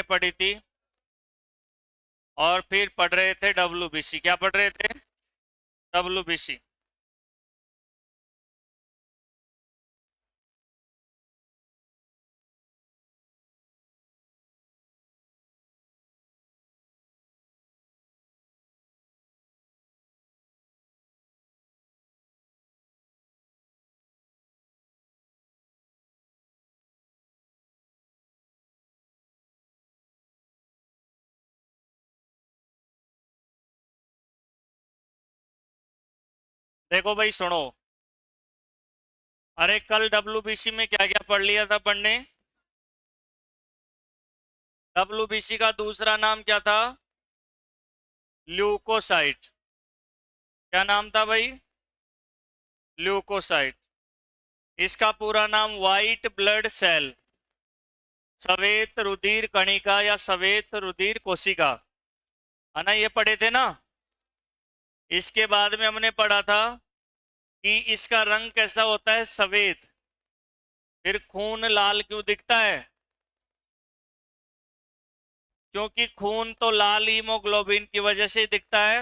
पढ़ी थी, और फिर पढ़ रहे थे WBC। क्या पढ़ रहे थे? WBC। देखो भाई सुनो, अरे कल WBC में क्या क्या पढ़ लिया था पढ़ने? WBC का दूसरा नाम क्या था? ल्यूकोसाइट। क्या नाम था भाई? ल्यूकोसाइट। इसका पूरा नाम वाइट ब्लड सेल, श्वेत रुधिर कणिका या श्वेत रुधिर कोशिका, है ना? ये पढ़े थे ना? इसके बाद में हमने पढ़ा था कि इसका रंग कैसा होता है? सफेद। फिर खून लाल क्यों दिखता है? क्योंकि खून तो लाल हीमोग्लोबिन की वजह से दिखता है।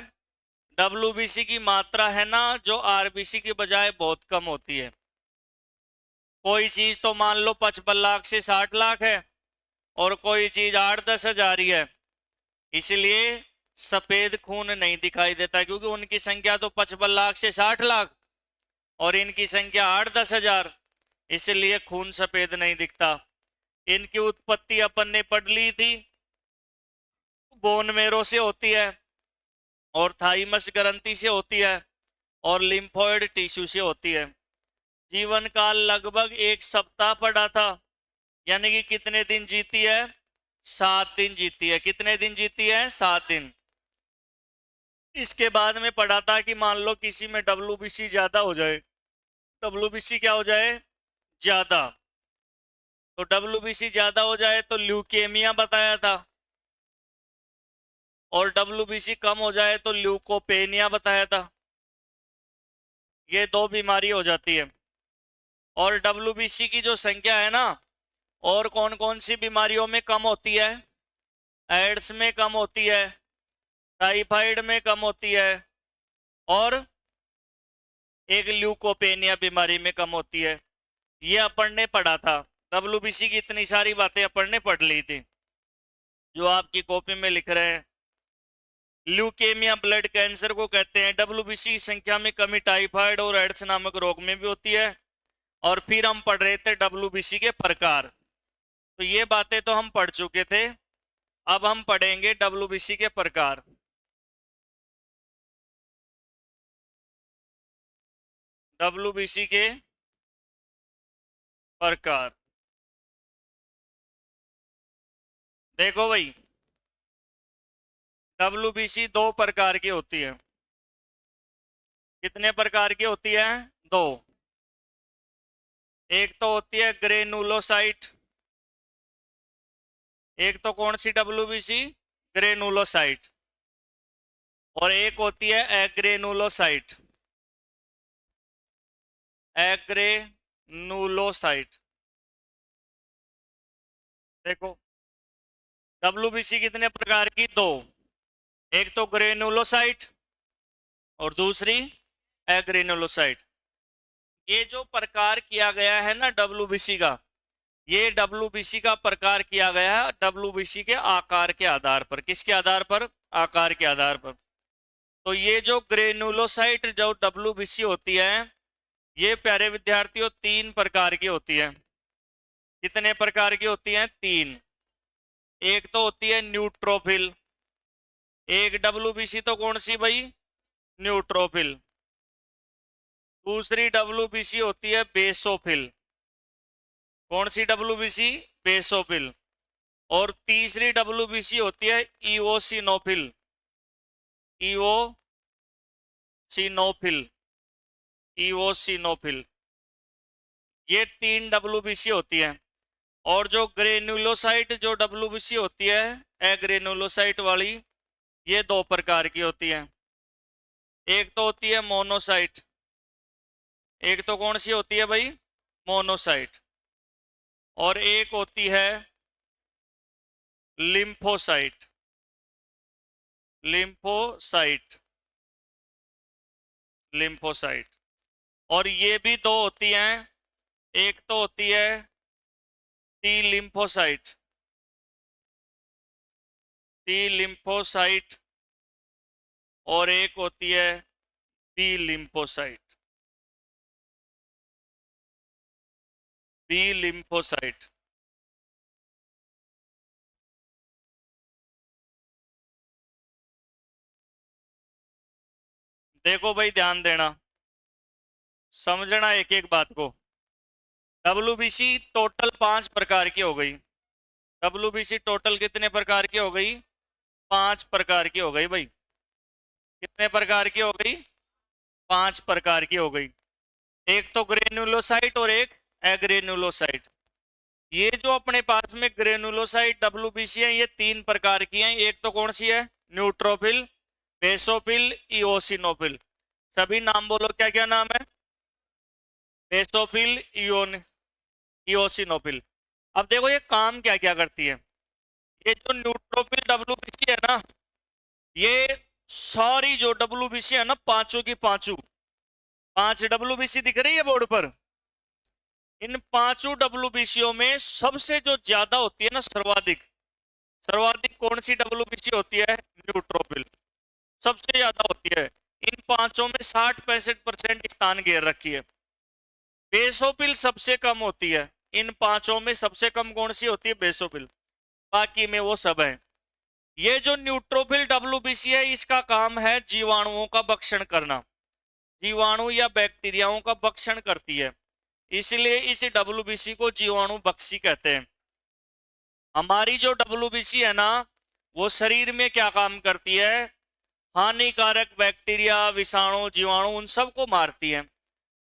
WBC की मात्रा है ना, जो RBC की बजाय बहुत कम होती है। कोई चीज तो मान लो 55 लाख से 60 लाख है, और कोई चीज 8-10 हजार ही है, इसलिए सफेद खून नहीं दिखाई देता, क्योंकि उनकी संख्या तो 55 लाख से 60 लाख और इनकी संख्या 8-10 हजार, इसलिए खून सफेद नहीं दिखता। इनकी उत्पत्ति अपन ने पढ़ ली थी, बोन मेरो से होती है, और थाइमस ग्रंथि से होती है, और लिम्फोइड टिश्यू से होती है। जीवन काल लगभग 1 सप्ताह पड़ा था, यानी कि कितने दिन जीती है? 7 दिन जीती है। कितने दिन जीती है? 7 दिन। इसके बाद में पढ़ा था कि मान लो किसी में WBC ज्यादा हो जाए। WBC क्या हो जाए? ज्यादा। तो WBC ज्यादा हो जाए तो ल्यूकेमिया बताया था, और WBC कम हो जाए तो ल्यूकोपेनिया बताया था। ये 2 बीमारी हो जाती है। और WBC की जो संख्या है ना, और कौन कौन सी बीमारियों में कम होती है? एड्स में कम होती है, टाइफाइड में कम होती है, और एक ल्यूकोपेनिया बीमारी में कम होती है। ये अपन ने पढ़ा था। WBC की इतनी सारी बातें अपन ने पढ़ ली थी, जो आपकी कॉपी में लिख रहे हैं। ल्यूकेमिया ब्लड कैंसर को कहते हैं। WBC की संख्या में कमी टाइफाइड और एड्स नामक रोग में भी होती है। और फिर हम पढ़ रहे थे WBC के प्रकार। तो ये बातें तो हम पढ़ चुके थे, अब हम पढ़ेंगे WBC के प्रकार। WBC के प्रकार देखो भाई, WBC 2 प्रकार की होती है। कितने प्रकार की होती है? 2। एक तो होती है ग्रेनुलोसाइट। एक तो कौन सी WBC? ग्रेनुलोसाइट। और एक होती है एग्रेनुलोसाइट। एग्रेनुलोसाइट। देखो, WBC कितने प्रकार की? 2। एक तो ग्रेनुलोसाइट और दूसरी एग्रेनुलोसाइट। ये जो प्रकार किया गया है ना WBC का, ये WBC का प्रकार किया गया है WBC के आकार के आधार पर। किसके आधार पर? आकार के आधार पर। तो ये जो ग्रेनुलोसाइट जो WBC होती है, ये प्यारे विद्यार्थियों 3 प्रकार की होती है। कितने प्रकार की होती हैं? 3। एक तो होती है न्यूट्रोफिल। एक WBC तो कौन सी भाई? न्यूट्रोफिल। दूसरी WBC होती है बेसोफिल। कौन सी WBC? बेसोफिल। और तीसरी WBC होती है इओसिनोफिल। इओसिनोफिल। इओसिनोफिल। ये 3 WBC होती है। और जो ग्रेनुलोसाइट जो WBC होती है, एग्रेनुलोसाइट वाली, ये 2 प्रकार की होती है। एक तो होती है मोनोसाइट। एक तो कौन सी होती है भाई? मोनोसाइट। और एक होती है लिम्फोसाइट, लिम्फोसाइट, लिम्फोसाइट। और ये भी दो होती हैं, एक तो होती है टी लिम्फोसाइट, टी लिम्फोसाइट, और एक होती है बी लिम्फोसाइट, बी लिम्फोसाइट। देखो भाई, ध्यान देना, समझना एक एक बात को। डब्ल्यूबीसी टोटल 5 प्रकार की हो गई। डब्ल्यूबीसी टोटल कितने प्रकार की हो गई? 5 प्रकार की हो गई भाई। कितने प्रकार की हो गई? 5 प्रकार की हो गई। एक तो ग्रेनुलोसाइट और एक एग्रेनुलोसाइट। ये जो अपने पास में ग्रेनुलोसाइट डब्ल्यूबीसी है, ये 3 प्रकार की हैं। एक तो कौन सी है? Neutrophil, basophil, eosinophil. सभी नाम बोलो, क्या क्या नाम है? Basophil, eosinophil. अब देखो ये काम क्या क्या करती है। ये जो न्यूट्रोफिल डब्ल्यूबीसी है ना, ये सारी जो डब्ल्यूबीसी है ना, पांचों की पांचों, 5 डब्ल्यूबीसी दिख रही है बोर्ड पर। इन पांचों डब्ल्यूबीसीओ में सबसे जो ज्यादा होती है ना, सर्वाधिक, सर्वाधिक कौन सी डब्ल्यूबीसी होती है? न्यूट्रोफिल सबसे ज्यादा होती है। इन पांचों में 60-65% स्थान घेर रखी है। बेसोफिल सबसे कम होती है। इन पांचों में सबसे कम कौन सी होती है? बेसोफिल। बाकी में वो सब है। ये जो न्यूट्रोफिल डब्ल्यूबीसी है, इसका काम है जीवाणुओं का भक्षण करना। जीवाणु या बैक्टीरियाओं का भक्षण करती है, इसलिए इस डब्ल्यूबीसी को जीवाणु भक्षी कहते हैं। हमारी जो डब्ल्यूबीसी है ना, वो शरीर में क्या काम करती है? हानिकारक बैक्टीरिया, विषाणु, जीवाणु, उन सबको मारती है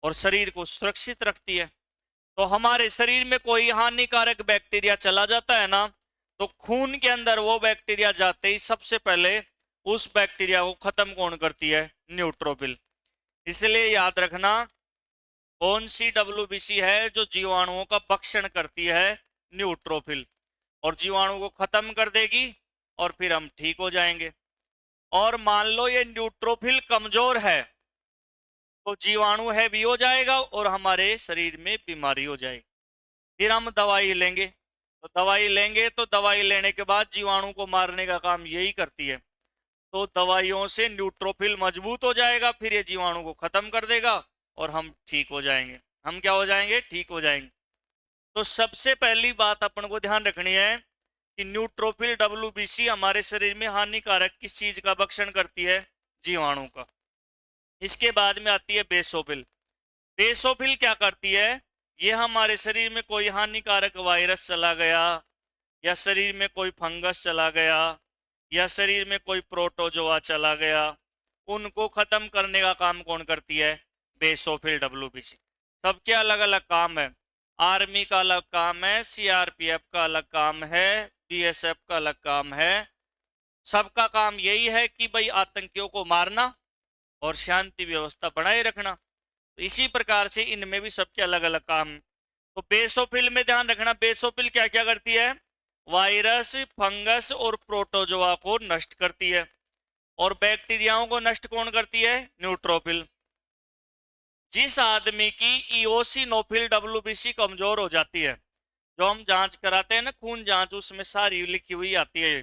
और शरीर को सुरक्षित रखती है। तो हमारे शरीर में कोई हानिकारक बैक्टीरिया चला जाता है ना, तो खून के अंदर वो बैक्टीरिया जाते ही सबसे पहले उस बैक्टीरिया को खत्म कौन करती है? न्यूट्रोफिल। इसलिए याद रखना, कौन सी डब्ल्यूबीसी है जो जीवाणुओं का भक्षण करती है? न्यूट्रोफिल। और जीवाणु को खत्म कर देगी और फिर हम ठीक हो जाएंगे। और मान लो ये न्यूट्रोफिल कमजोर है, तो जीवाणु है भी हो जाएगा और हमारे शरीर में बीमारी हो जाएगी। फिर हम दवाई लेंगे, तो दवाई लेंगे तो दवाई लेने के बाद जीवाणु को मारने का काम यही करती है। तो दवाइयों से न्यूट्रोफिल मजबूत हो जाएगा, फिर ये जीवाणु को खत्म कर देगा और हम ठीक हो जाएंगे। हम क्या हो जाएंगे? ठीक हो जाएंगे। तो सबसे पहली बात अपन को ध्यान रखनी है कि न्यूट्रोफिल डब्ल्यूबीसी हमारे शरीर में हानिकारक किस चीज का भक्षण करती है? जीवाणु का। इसके बाद में आती है बेसोफिल। बेसोफिल क्या करती है? ये हमारे शरीर में कोई हानिकारक वायरस चला गया, या शरीर में कोई फंगस चला गया, या शरीर में कोई प्रोटोजोआ चला गया, उनको खत्म करने का काम कौन करती है? Basophil WBC. सबके अलग अलग काम है। आर्मी का अलग काम है, सीआरपीएफ का अलग काम है, बीएसएफ का अलग काम है। सबका काम यही है कि भाई आतंकियों को मारना और शांति व्यवस्था बनाए रखना। तो इसी प्रकार से इनमें भी सबके अलग अलग काम है। तो बेसोफिल में ध्यान रखना, बेसोफिल क्या क्या करती है? वायरस, फंगस और प्रोटोजोआ को नष्ट करती है। और बैक्टीरियाओं को नष्ट कौन करती है? न्यूट्रोफिल। जिस आदमी की इओसिनोफिल डब्ल्यूबीसी कमजोर हो जाती है, जो हम जांच कराते हैं ना, खून जांच, उसमें सारी लिखी हुई आती है,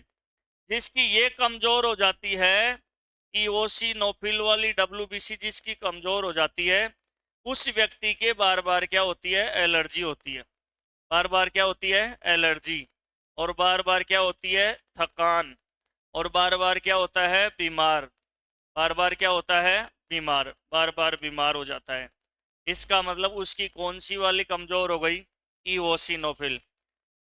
जिसकी ये कमजोर हो जाती है, इओसिनोफिल वाली डब्ल्यूबीसी जिसकी कमजोर हो जाती है, उस व्यक्ति के बार बार क्या होती है? एलर्जी होती है। बार बार क्या होती है? एलर्जी। और बार बार क्या होती है? थकान। और बार बार क्या होता है? बीमार। बार बार क्या होता है? बीमार। बार बार बीमार हो जाता है। इसका मतलब उसकी कौन सी वाली कमजोर हो गई? इओसिनोफिल।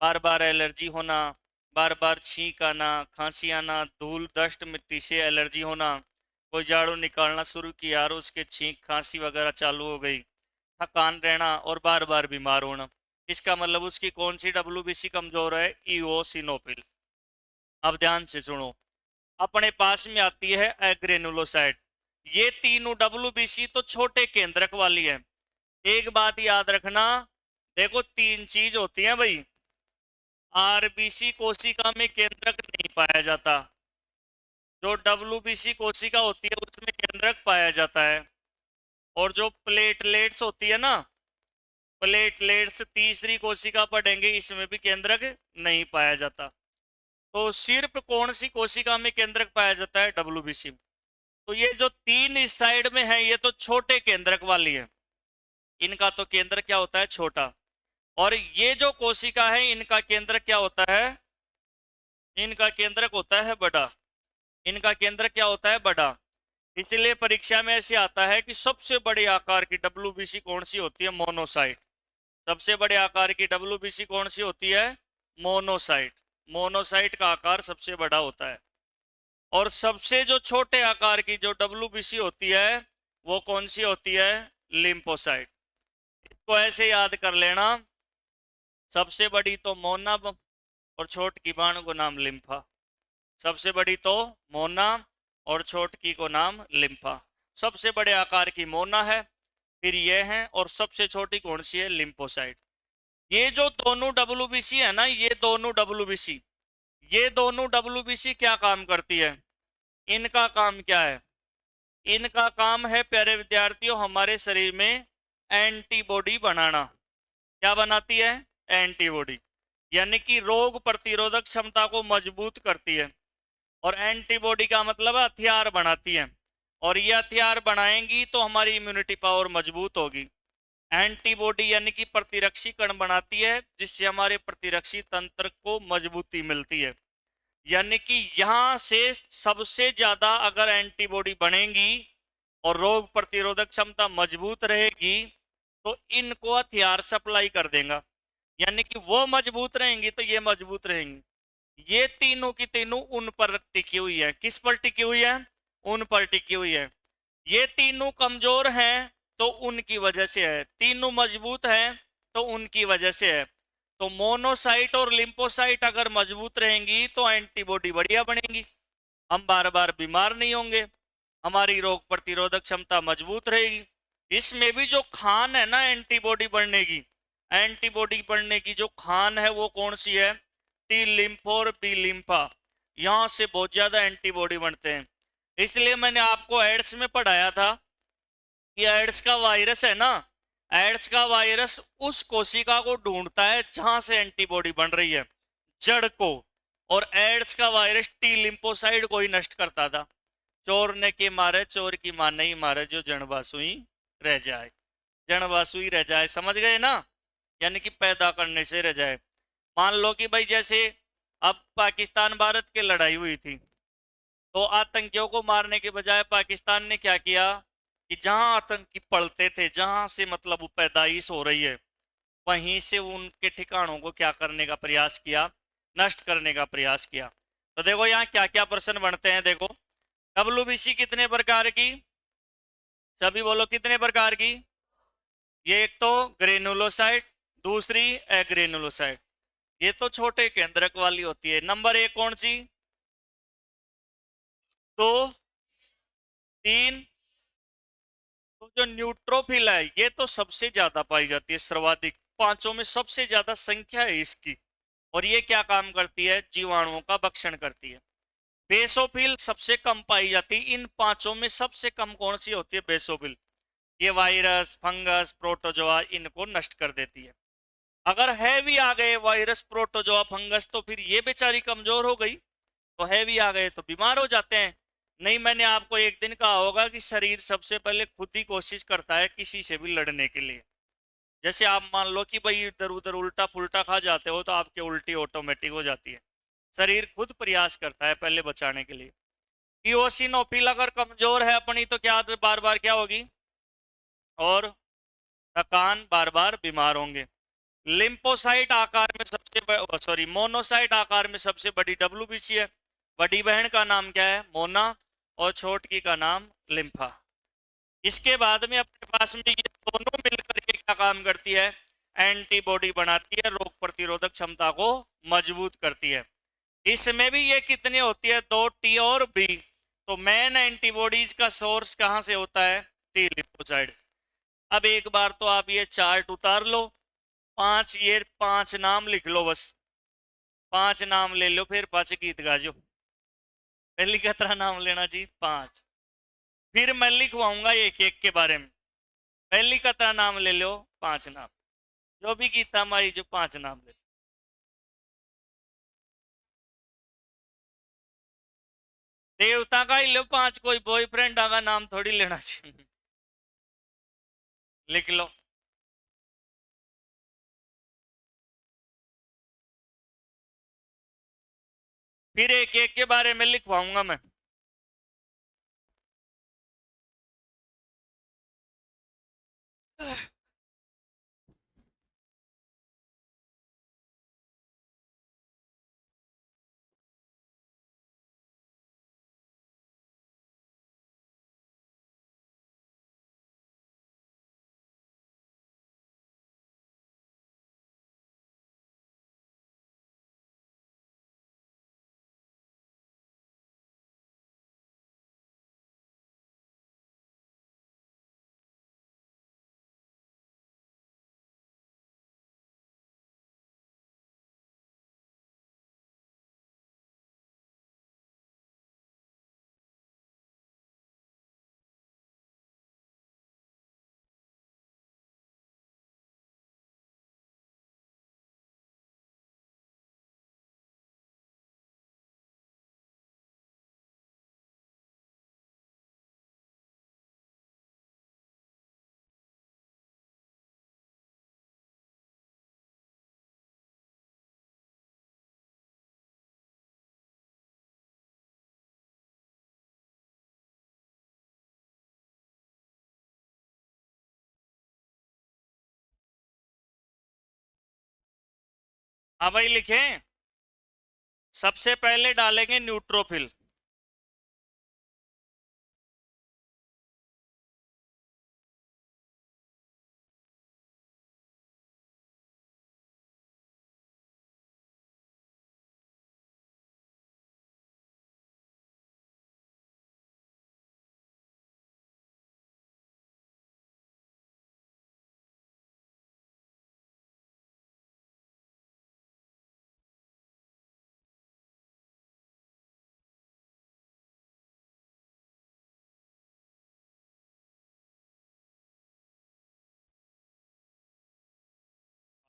बार बार एलर्जी होना, बार बार छींक आना, खांसी आना, धूल, डस्ट, मिट्टी से एलर्जी होना, कोई झाड़ू निकालना शुरू किया और उसके छींक, खांसी वगैरह चालू हो गई, थकान रहना और बार बार बीमार होना। इसका मतलब उसकी कौन सी डब्ल्यूबीसी कमजोर है? इओसिनोफिल। अब ध्यान से सुनो, अपने पास में आती है एग्रेनुलोसाइट। ये तीनों डब्ल्यूबीसी तो छोटे केंद्रक वाली है। एक बात याद रखना, देखो 3 चीज होती है भाई। आरबीसी कोशिका में केंद्रक नहीं पाया जाता। जो डब्ल्यूबीसी कोशिका होती है उसमें केंद्रक पाया जाता है। और जो प्लेटलेट्स होती है ना, प्लेटलेट्स तीसरी कोशिका पढ़ेंगे, इसमें भी केंद्रक नहीं पाया जाता। तो सिर्फ कौन सी कोशिका में केंद्रक पाया जाता है? डब्ल्यूबीसी। तो ये जो तीन इस साइड में है ये तो छोटे केंद्रक वाली है, इनका तो केंद्र क्या होता है? छोटा। और ये जो कोशिका है इनका केंद्र क्या होता है? इनका केंद्रक होता है बड़ा। इनका केंद्र क्या होता है? बड़ा। इसलिए परीक्षा में ऐसे आता है कि सबसे बड़े आकार की डब्ल्यूबीसी कौन सी होती है? मोनोसाइट। सबसे बड़े आकार की डब्ल्यूबीसी कौन सी होती है? मोनोसाइट। मोनोसाइट का आकार सबसे बड़ा होता है। और सबसे जो छोटे आकार की जो डब्ल्यूबीसी होती है वो कौन सी होती है? लिम्फोसाइट। इसको ऐसे याद कर लेना, सबसे बड़ी तो मोना और छोटकी बाण को नाम लिम्फा। सबसे बड़ी तो मोना और छोटकी को नाम लिम्फा। सबसे बड़े आकार की मोना है, फिर ये है, और सबसे छोटी कौन सी है? लिम्फोसाइट। ये जो दोनों डब्ल्यूबीसी है ना, ये दोनों डब्ल्यूबीसी क्या काम करती है? इनका काम क्या है? इनका काम है प्यारे विद्यार्थियों हमारे शरीर में एंटीबॉडी बनाना। क्या बनाती है? एंटीबॉडी। यानी कि रोग प्रतिरोधक क्षमता को मजबूत करती है। और एंटीबॉडी का मतलब है हथियार बनाती है। और ये हथियार बनाएंगी तो हमारी इम्यूनिटी पावर मजबूत होगी। एंटीबॉडी यानी कि प्रतिरक्षी कण बनाती है, जिससे हमारे प्रतिरक्षी तंत्र को मजबूती मिलती है। यानी कि यहां से सबसे ज्यादा अगर एंटीबॉडी बनेगी और रोग प्रतिरोधक क्षमता मजबूत रहेगी तो इनको हथियार सप्लाई कर देगा। यानी कि वो मजबूत रहेंगी तो ये मजबूत रहेंगी। ये तीनों की तीनों उन पर टिकी हुई है। किस पर टिकी हुई है? उन पर टिकी हुई है। ये तीनों कमजोर हैं तो उनकी वजह से है, तीनों मजबूत हैं तो उनकी वजह से है। तो मोनोसाइट और लिम्फोसाइट अगर मजबूत रहेंगी तो एंटीबॉडी बढ़िया बनेगी, हम बार बार बीमार नहीं होंगे, हमारी रोग प्रतिरोधक क्षमता मजबूत रहेगी। इसमें भी जो खान है ना एंटीबॉडी बढ़ने की जो खान है वो कौन सी है? टी लिम्फो और बी लिम्फा। यहां से बहुत ज्यादा एंटीबॉडी बनते हैं। इसलिए मैंने आपको एड्स में पढ़ाया था कि एड्स का वायरस है ना, एड्स का वायरस उस कोशिका को ढूंढता है जहां से एंटीबॉडी बन रही है, जड़ को। और एड्स का वायरस टी लिम्फोसाइड को ही नष्ट करता था। चोर ने के मारे चोर की मां नहीं मारे, जो जनबासुई रह जाए। जनबासुई रह जाए, समझ गए ना? यानी कि पैदा करने से रह जाए। मान लो कि भाई जैसे अब पाकिस्तान भारत की लड़ाई हुई थी, तो आतंकियों को मारने के बजाय पाकिस्तान ने क्या किया कि जहां आतंकी पलते थे, जहां से मतलब वो पैदाइश हो रही है, वहीं से उनके ठिकानों को क्या करने का प्रयास किया? नष्ट करने का प्रयास किया। तो देखो यहाँ क्या क्या प्रश्न बनते हैं। देखो डब्ल्यूबीसी कितने प्रकार की? सभी बोलो कितने प्रकार की? ये एक तो ग्रेनुलोसाइट, दूसरी एग्रेनुलोसाइट। ये तो छोटे केंद्रक वाली होती है। नंबर एक कौन सी? दो, तीन। तो जो न्यूट्रोफिल है ये तो सबसे ज्यादा पाई जाती है, सर्वाधिक, पांचों में सबसे ज्यादा संख्या है इसकी। और ये क्या काम करती है? जीवाणुओं का भक्षण करती है। बेसोफिल सबसे कम पाई जाती है। इन पांचों में सबसे कम कौन सी होती है? बेसोफिल। ये वायरस, फंगस, प्रोटोजोआ इनको नष्ट कर देती है। अगर हैवी आ गए वायरस, प्रोटोजोआ, फंगस, तो फिर ये बेचारी कमजोर हो गई। तो हैवी आ गए तो बीमार हो जाते हैं। नहीं, मैंने आपको एक दिन कहा होगा कि शरीर सबसे पहले खुद ही कोशिश करता है किसी से भी लड़ने के लिए। जैसे आप मान लो कि भाई इधर उधर उल्टा पुल्टा खा जाते हो तो आपके उल्टी ऑटोमेटिक हो जाती है। शरीर खुद प्रयास करता है पहले बचाने के लिए। इओसिनोफिल अगर कमजोर है अपनी तो क्या बार बार क्या होगी? और थकान, बार बार बीमार होंगे। लिम्फोसाइट आकार में सबसे सॉरी मोनोसाइट आकार में सबसे बड़ी डब्ल्यूबीसी है। बड़ी बहन का नाम क्या है? मोना, और छोटकी का नाम लिम्फा। इसके बाद में अपने पास में ये दोनों मिलकर के क्या काम करती है? एंटीबॉडी बनाती है, रोग प्रतिरोधक क्षमता को मजबूत करती है। इसमें भी ये कितनी होती है? दो, टी और बी। तो मेन एंटीबॉडीज का सोर्स कहां से होता है? T lymphocyte. अब एक बार तो आप ये चार्ट उतार लो, ये 5 नाम लिख लो बस। 5 नाम ले लो, फिर 5 गीत गाजो। पहली कतरा नाम लेना चाहिए 5, फिर मैं लिखवाऊंगा एक एक के बारे में। पहली कतरा नाम ले लो, 5 नाम, जो भी गीता माई जो 5 नाम ले लो। देवता का ही लो 5, कोई बॉयफ्रेंड का नाम थोड़ी लेना चाहिए। लिख लो। फिर एक एक के बारे में लिखवाऊंगा मैं। हाँ भाई लिखें। सबसे पहले डालेंगे न्यूट्रोफिल।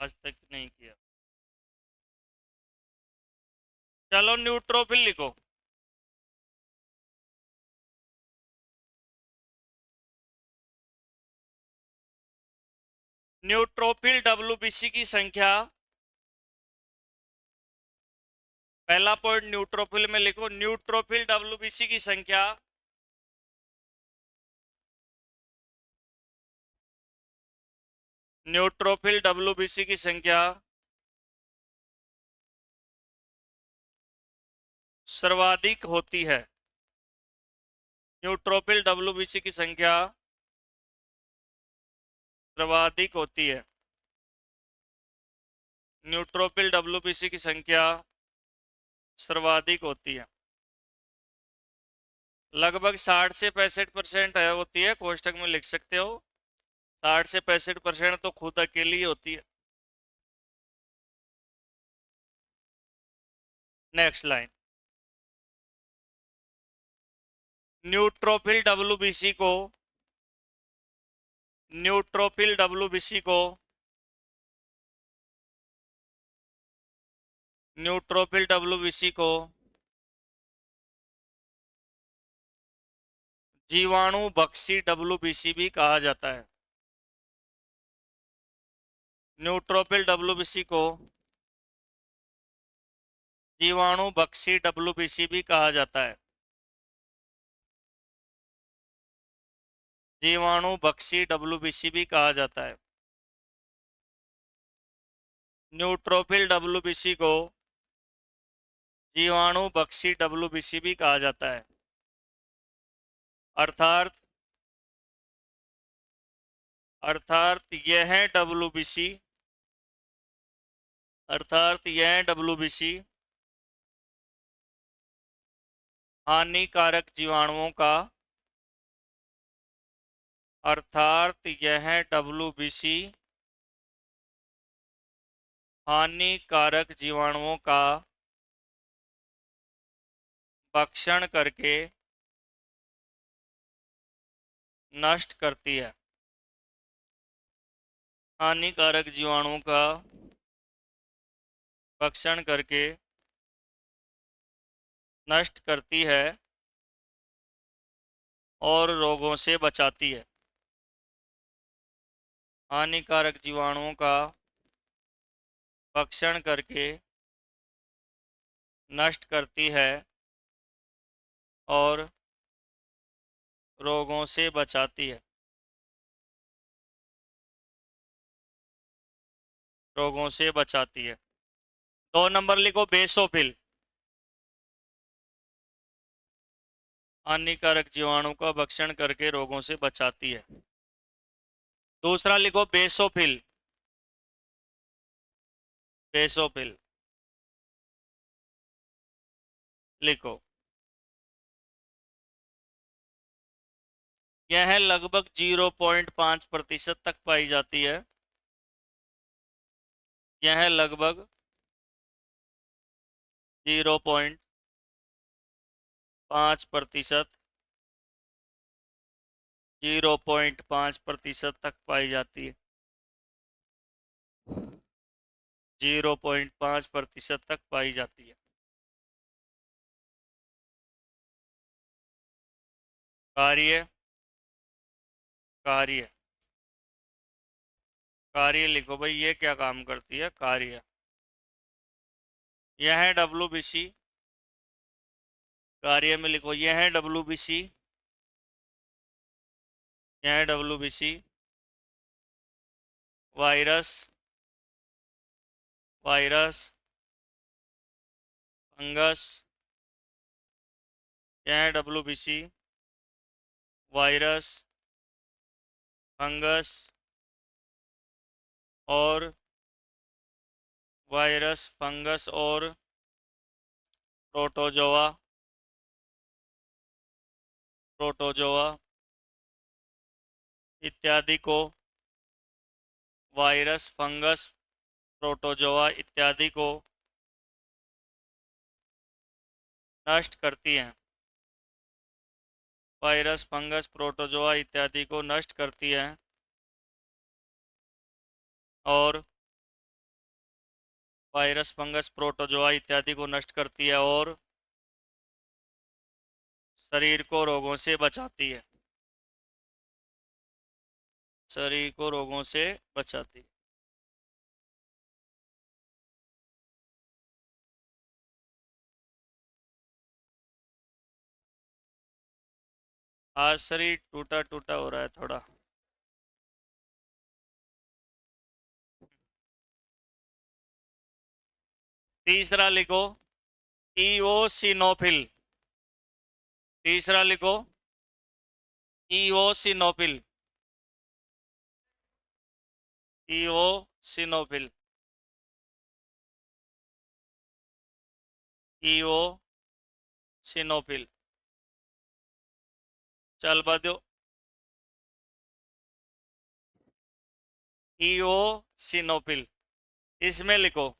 आज तक नहीं किया। चलो न्यूट्रोफिल लिखो। न्यूट्रोफिल डब्ल्यूबीसी की संख्या, पहला पॉइंट न्यूट्रोफिल में लिखो, न्यूट्रोफिल डब्ल्यूबीसी की संख्या न्यूट्रोफिल डब्ल्यूबीसी की संख्या सर्वाधिक होती है। न्यूट्रोफिल डब्ल्यूबीसी की संख्या सर्वाधिक होती है। न्यूट्रोफिल डब्ल्यूबीसी की संख्या सर्वाधिक होती है। लगभग 60 से 65% है होती है, कोष्टक में लिख सकते हो। 60 से 65% तो खुद अकेली होती है। Next line. न्यूट्रोफिल डब्ल्यूबीसी को न्यूट्रोफिल डब्ल्यूबीसी को न्यूट्रोफिल डब्ल्यूबीसी को जीवाणु बक्सी डब्ल्यूबीसी भी कहा जाता है। न्यूट्रोफिल डब्ल्यूबीसी को जीवाणु बक्सी डब्ल्यूबीसी भी कहा जाता है। जीवाणु बक्सी डब्ल्यूबीसी भी कहा जाता है। न्यूट्रोफिल डब्ल्यूबीसी को जीवाणु बक्सी डब्ल्यूबीसी भी कहा जाता है। अर्थात यह डब्ल्यूबीसी हानिकारक जीवाणुओं का हानिकारक जीवाणुओं का भक्षण करके नष्ट करती है। हानिकारक जीवाणुओं का भक्षण करके नष्ट करती है और रोगों से बचाती है। हानिकारक जीवाणुओं का भक्षण करके नष्ट करती है और रोगों से बचाती है। रोगों से बचाती है। 2 नंबर लिखो, बेसोफिल। हानिकारक जीवाणु का भक्षण करके रोगों से बचाती है। दूसरा लिखो, बेसोफिल। बेसोफिल लिखो। यह लगभग 0.5% तक पाई जाती है। यह लगभग 0.5%, 0.5% तक पाई जाती है। 0.5% तक पाई जाती है। कार्य कार्य कार्य लिखो भाई, ये क्या काम करती है? कार्य। यह है WBC। कार्य में लिखो, यह है WBC। यह है WBC। Virus virus fungus. यह है WBC। वायरस फंगस और प्रोटोजोआ प्रोटोजोआ इत्यादि को, वायरस फंगस प्रोटोजोआ इत्यादि को नष्ट करती हैं। वायरस फंगस प्रोटोजोआ इत्यादि को नष्ट करती हैं और वायरस फंगस प्रोटोजोआ इत्यादि को नष्ट करती है और शरीर को रोगों से बचाती है। शरीर को रोगों से बचाती है। आज शरीर टूटा टूटा हो रहा है थोड़ा। तीसरा लिखो, इओसिनोफिल। तीसरा लिखो, इओसिनोफिल। इओसिनोफिल। इओसिनोफिल। चल बदो। इओसिनोफिल। इसमें लिखो,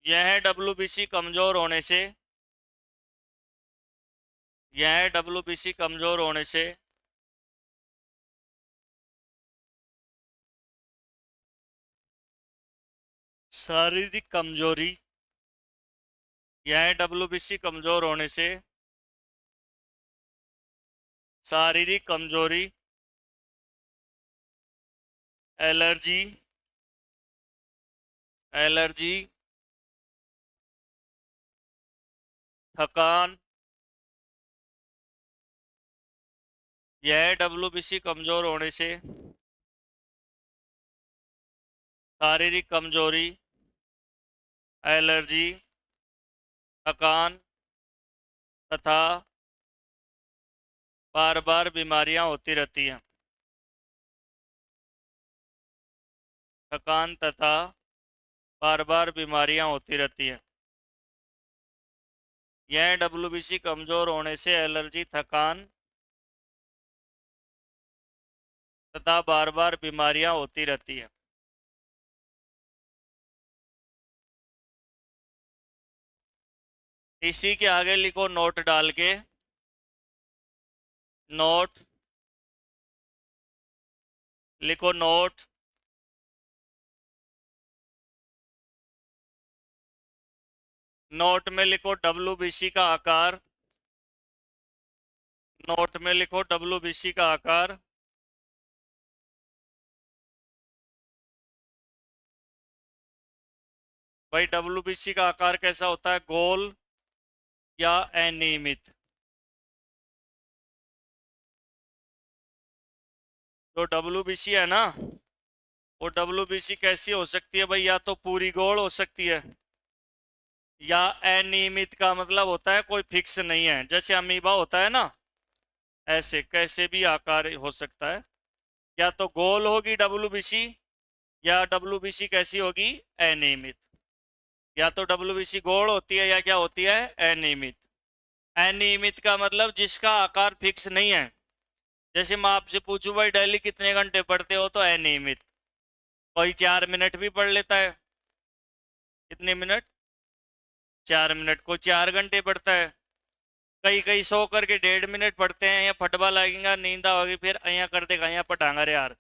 यह WBC कमजोर होने से, यह WBC कमजोर होने से शारीरिक कमजोरी, यह WBC कमजोर होने से शारीरिक कमजोरी, एलर्जी एलर्जी थकान, यह WBC कमजोर होने से शारीरिक कमजोरी, एलर्जी, थकान तथा बार बार बीमारियां होती रहती हैं। थकान तथा बार बार बीमारियां होती रहती हैं। यह WBC कमजोर होने से एलर्जी, थकान तथा बार बार बीमारियां होती रहती हैं। इसी के आगे लिखो नोट डाल के, नोट लिखो, नोट। नोट में लिखो डब्ल्यूबीसी का आकार, नोट में लिखो डब्ल्यूबीसी का आकार। भाई डब्ल्यूबीसी का आकार कैसा होता है, गोल या अनियमित? जो डब्ल्यूबीसी है ना, वो डब्ल्यूबीसी कैसी हो सकती है भाई, या तो पूरी गोल हो सकती है, या अनियमित का मतलब होता है कोई फिक्स नहीं है, जैसे अमीबा होता है ना, ऐसे कैसे भी आकार हो सकता है। या तो गोल होगी डब्ल्यूबीसी, या डब्ल्यूबीसी कैसी होगी, अनियमित। या तो डब्ल्यूबीसी गोल होती है या क्या होती है, अनियमित। अनियमित का मतलब जिसका आकार फिक्स नहीं है। जैसे मैं आपसे पूछूं भाई डेली कितने घंटे पढ़ते हो, तो अनियमित। कोई 4 मिनट भी पढ़ लेता है। कितने मिनट, 4 मिनट। कोई 4 घंटे पढ़ता है। कई कई सो करके 1.5 मिनट पढ़ते हैं, या फटबा लगेगा, नींद होगी, फिर अया कर देगा, अया पटांगा रे यार,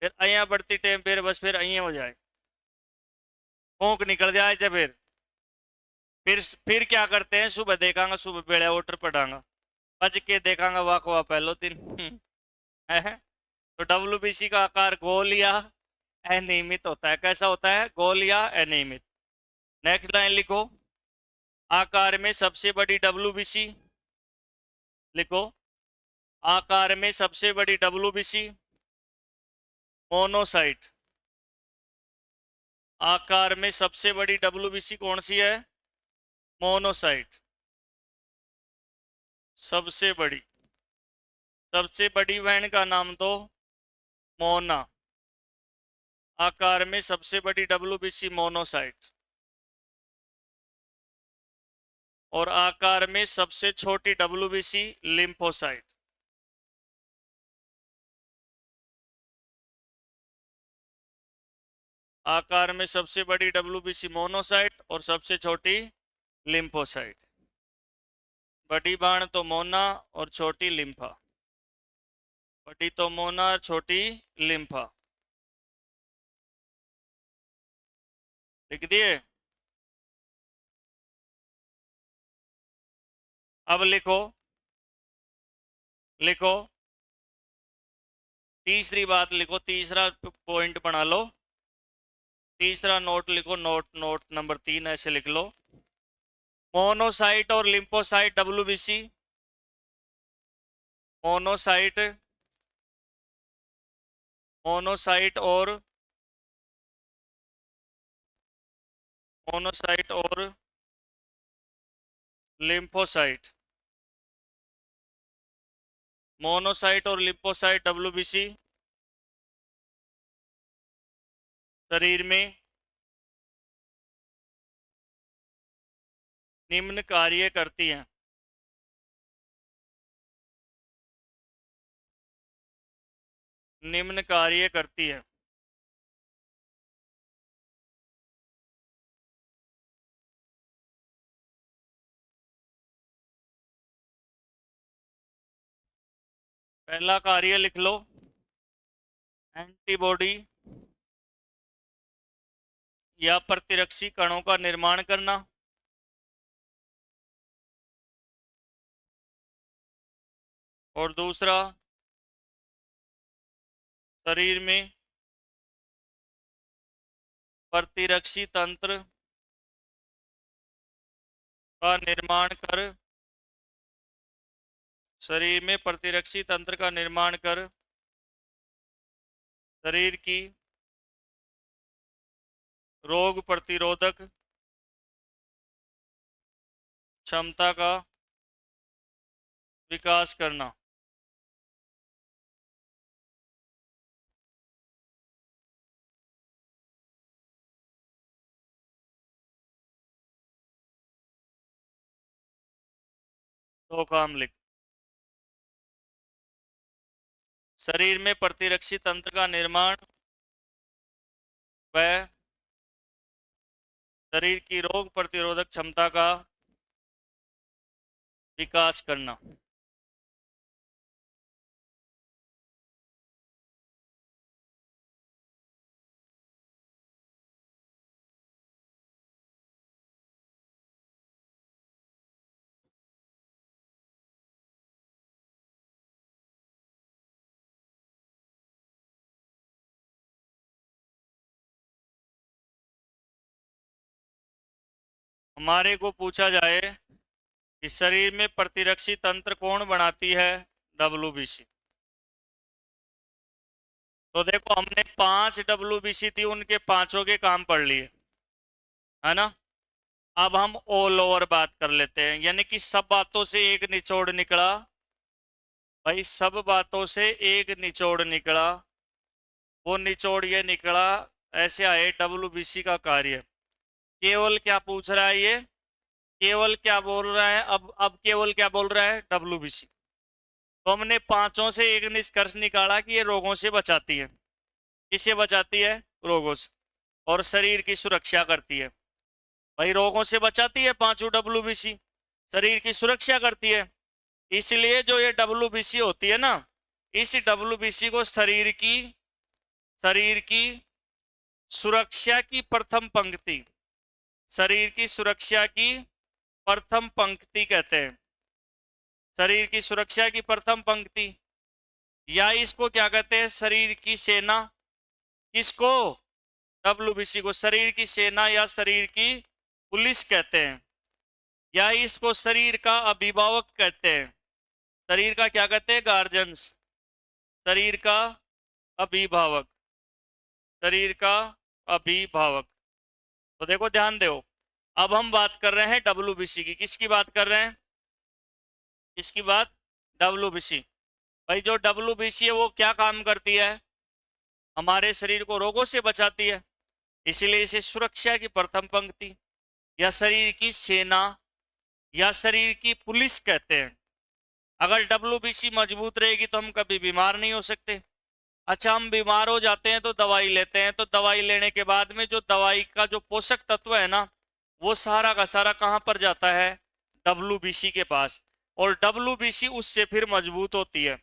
फिर अया पढ़ती टाइम फिर बस फिर अया हो जाए, फूंक निकल जाए जब फिर क्या करते हैं, सुबह देखांगा, सुबह बेड़ा वोटर पढ़ांगा, बच के देखांगा, वाक वाह पहलो दिन। है। तो डब्ल्यूबीसी का आकार गोल या अनियमित होता है। कैसा होता है, गोल या अनियमित। नेक्स्ट लाइन लिखो, आकार में सबसे बड़ी डब्ल्यूबीसी। लिखो, आकार में सबसे बड़ी डब्ल्यूबीसी मोनोसाइट। आकार में सबसे बड़ी डब्ल्यूबीसी कौन सी है, मोनोसाइट। सबसे बड़ी, सबसे बड़ी बहन का नाम तो मोना। आकार में सबसे बड़ी डब्ल्यूबीसी मोनोसाइट। और आकार में सबसे छोटी डब्ल्यूबीसी लिम्फोसाइट। आकार में सबसे बड़ी डब्ल्यूबीसी मोनोसाइट और सबसे छोटी लिम्फोसाइट। बड़ी बाण तो मोना और छोटी लिम्फा। बड़ी तो मोना, छोटी लिम्फा। लिख दिए। अब लिखो, लिखो तीसरी बात लिखो, तीसरा पॉइंट बना लो। तीसरा नोट लिखो, नोट नोट नंबर 3 ऐसे लिख लो, मोनोसाइट और लिम्फोसाइट डब्ल्यूबीसी। मोनोसाइट, मोनोसाइट और मोनोसाइट और लिम्फोसाइट। मोनोसाइट और लिम्फोसाइट डब्ल्यूबीसी शरीर में निम्न कार्य करती हैं। निम्न कार्य करती है। पहला कार्य लिख लो, एंटीबॉडी या प्रतिरक्षी कणों का निर्माण करना। और दूसरा, शरीर में प्रतिरक्षी तंत्र का निर्माण कर, शरीर में प्रतिरक्षी तंत्र का निर्माण कर शरीर की रोग प्रतिरोधक क्षमता का विकास करना। दो काम लिख, शरीर में प्रतिरक्षी तंत्र का निर्माण व शरीर की रोग प्रतिरोधक क्षमता का विकास करना। हमारे को पूछा जाए कि शरीर में प्रतिरक्षी तंत्र कौन बनाती है? डब्ल्यूबीसी। तो देखो, हमने 5 डब्ल्यूबीसी थी, उनके पांचों के काम पढ़ लिए, है ना। अब हम ऑल ओवर बात कर लेते हैं, यानी कि सब बातों से एक निचोड़ निकला। भाई सब बातों से एक निचोड़ निकला। वो निचोड़ ये निकला, ऐसे आए डब्ल्यूबीसी का कार्य। केवल क्या पूछ रहा है ये? केवल क्या बोल रहा है? अब केवल क्या बोल रहा है? डब्ल्यूबीसी। तो हमने पांचों से एक निष्कर्ष निकाला कि ये रोगों से बचाती है। किसे बचाती है? रोगों से। और शरीर की सुरक्षा करती है। भाई रोगों से बचाती है पांचों डब्ल्यूबीसी, शरीर की सुरक्षा करती है। इसलिए जो ये डब्ल्यूबीसी होती है ना, इस डब्ल्यूबीसी को शरीर की सुरक्षा की प्रथम पंक्ति, शरीर की सुरक्षा की प्रथम पंक्ति कहते हैं। शरीर की सुरक्षा की प्रथम पंक्ति, या इसको क्या कहते हैं? शरीर की सेना। किसको? डब्ल्यूबीसी को शरीर की सेना या शरीर की पुलिस कहते हैं, या इसको शरीर का अभिभावक कहते हैं। शरीर का क्या कहते हैं? गार्जियंस। शरीर का अभिभावक, शरीर का अभिभावक। तो देखो ध्यान दो, अब हम बात कर रहे हैं डब्ल्यूबीसी की। किसकी बात कर रहे हैं? किसकी बात? डब्ल्यूबीसी। भाई जो डब्ल्यूबीसी है वो क्या काम करती है? हमारे शरीर को रोगों से बचाती है। इसीलिए इसे सुरक्षा की प्रथम पंक्ति या शरीर की सेना या शरीर की पुलिस कहते हैं। अगर डब्ल्यूबीसी मजबूत रहेगी तो हम कभी बीमार नहीं हो सकते। अच्छा, हम बीमार हो जाते हैं तो दवाई लेते हैं, तो दवाई लेने के बाद में जो दवाई का जो पोषक तत्व है ना, वो सारा का सारा कहाँ पर जाता है? डब्ल्यूबीसी के पास। और डब्ल्यूबीसी उससे फिर मजबूत होती है,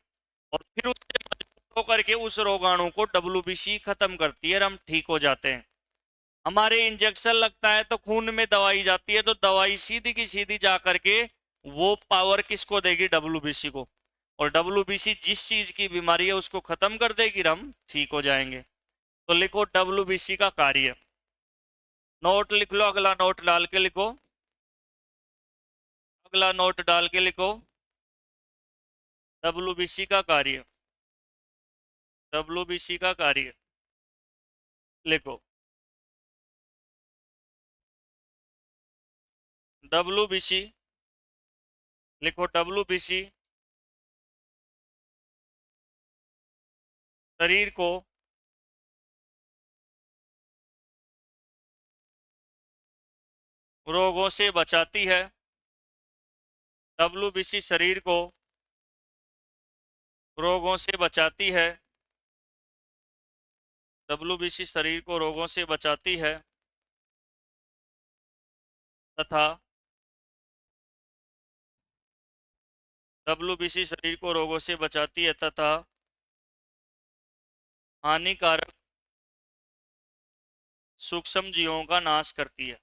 और फिर उससे मजबूत होकर के उस रोगाणु को डब्ल्यूबीसी खत्म करती है और हम ठीक हो जाते हैं। हमारे इंजेक्शन लगता है तो खून में दवाई जाती है, तो दवाई सीधी की सीधी जा करके वो पावर किसको देगी? डब्ल्यूबीसी को। और डब्ल्यूबीसी जिस चीज की बीमारी है उसको खत्म कर देगी, हम ठीक हो जाएंगे। तो लिखो डब्ल्यूबीसी का कार्य। नोट लिख लो, अगला नोट डाल के लिखो, अगला नोट डाल के लिखो, डब्ल्यूबीसी का कार्य। डब्ल्यूबीसी का कार्य लिखो। डब्ल्यूबीसी लिखो। डब्ल्यूबीसी शरीर को रोगों से बचाती है। डब्ल्यूबीसी शरीर को रोगों से बचाती है। डब्ल्यूबीसी शरीर को रोगों से बचाती है तथा डब्ल्यूबीसी शरीर को रोगों से बचाती है तथा हानिकारक सूक्ष्म जीवों का नाश करती है।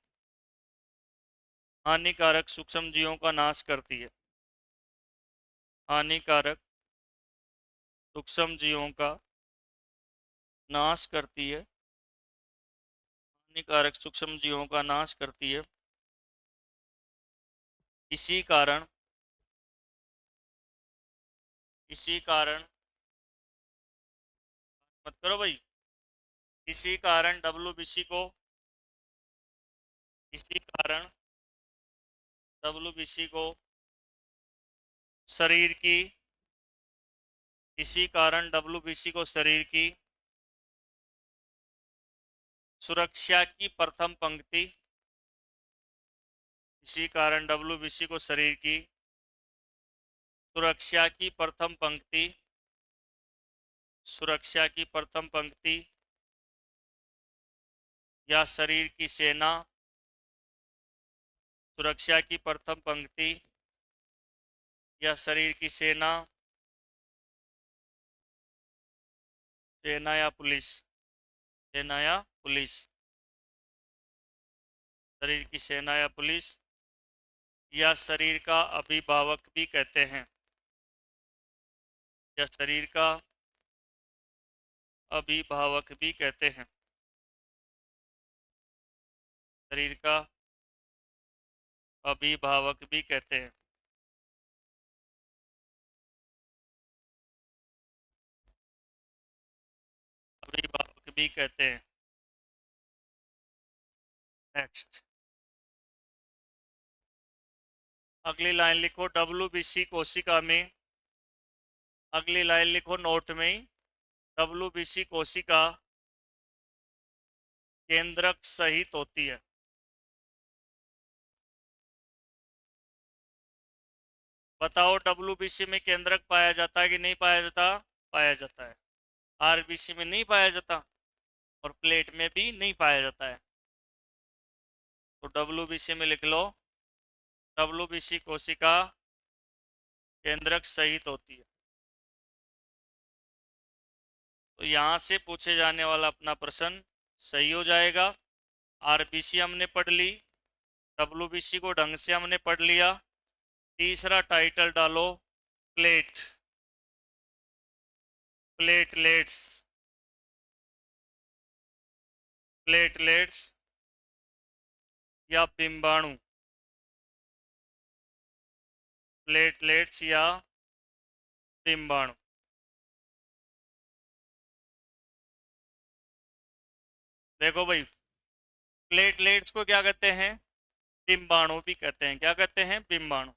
हानिकारक सूक्ष्म जीवों का नाश करती है। हानिकारक सूक्ष्म जीवों का नाश करती है। हानिकारक सूक्ष्म जीवों का नाश करती है। इसी कारण मत करो भाई, इसी कारण डब्ल्यूबीसी को इसी कारण डब्ल्यूबीसी को शरीर की इसी कारण डब्ल्यूबीसी को शरीर की सुरक्षा की प्रथम पंक्ति इसी कारण डब्ल्यूबीसी को शरीर की सुरक्षा की प्रथम पंक्ति सुरक्षा की प्रथम पंक्ति या शरीर की सेना सुरक्षा की प्रथम पंक्ति या शरीर की सेना, सेना या पुलिस, सेना या पुलिस, शरीर की सेना या पुलिस, या शरीर का अभिभावक भी कहते हैं, या शरीर का अभिभावक भी कहते हैं, शरीर का अभिभावक भी कहते हैं। अभिभावक भी कहते हैं। नेक्स्ट, अगली लाइन लिखो WBC कोशिका में, अगली लाइन लिखो नोट में, WBC कोशिका केंद्रक सहित होती है। बताओ WBC में केंद्रक पाया जाता है कि नहीं पाया जाता? पाया जाता है। RBC में नहीं पाया जाता और प्लेट में भी नहीं पाया जाता है। तो WBC में लिख लो, WBC कोशिका केंद्रक सहित होती है। तो यहां से पूछे जाने वाला अपना प्रश्न सही हो जाएगा। RBC हमने पढ़ ली, WBC को ढंग से हमने पढ़ लिया। तीसरा टाइटल डालो प्लेट, प्लेटलेट्स, प्लेटलेट्स या बिंबाणु, प्लेटलेट्स या बिंबाणु। देखो भाई, प्लेटलेट्स को क्या कहते हैं? बिंबाणु भी कहते हैं। क्या कहते हैं? बिंबाणु।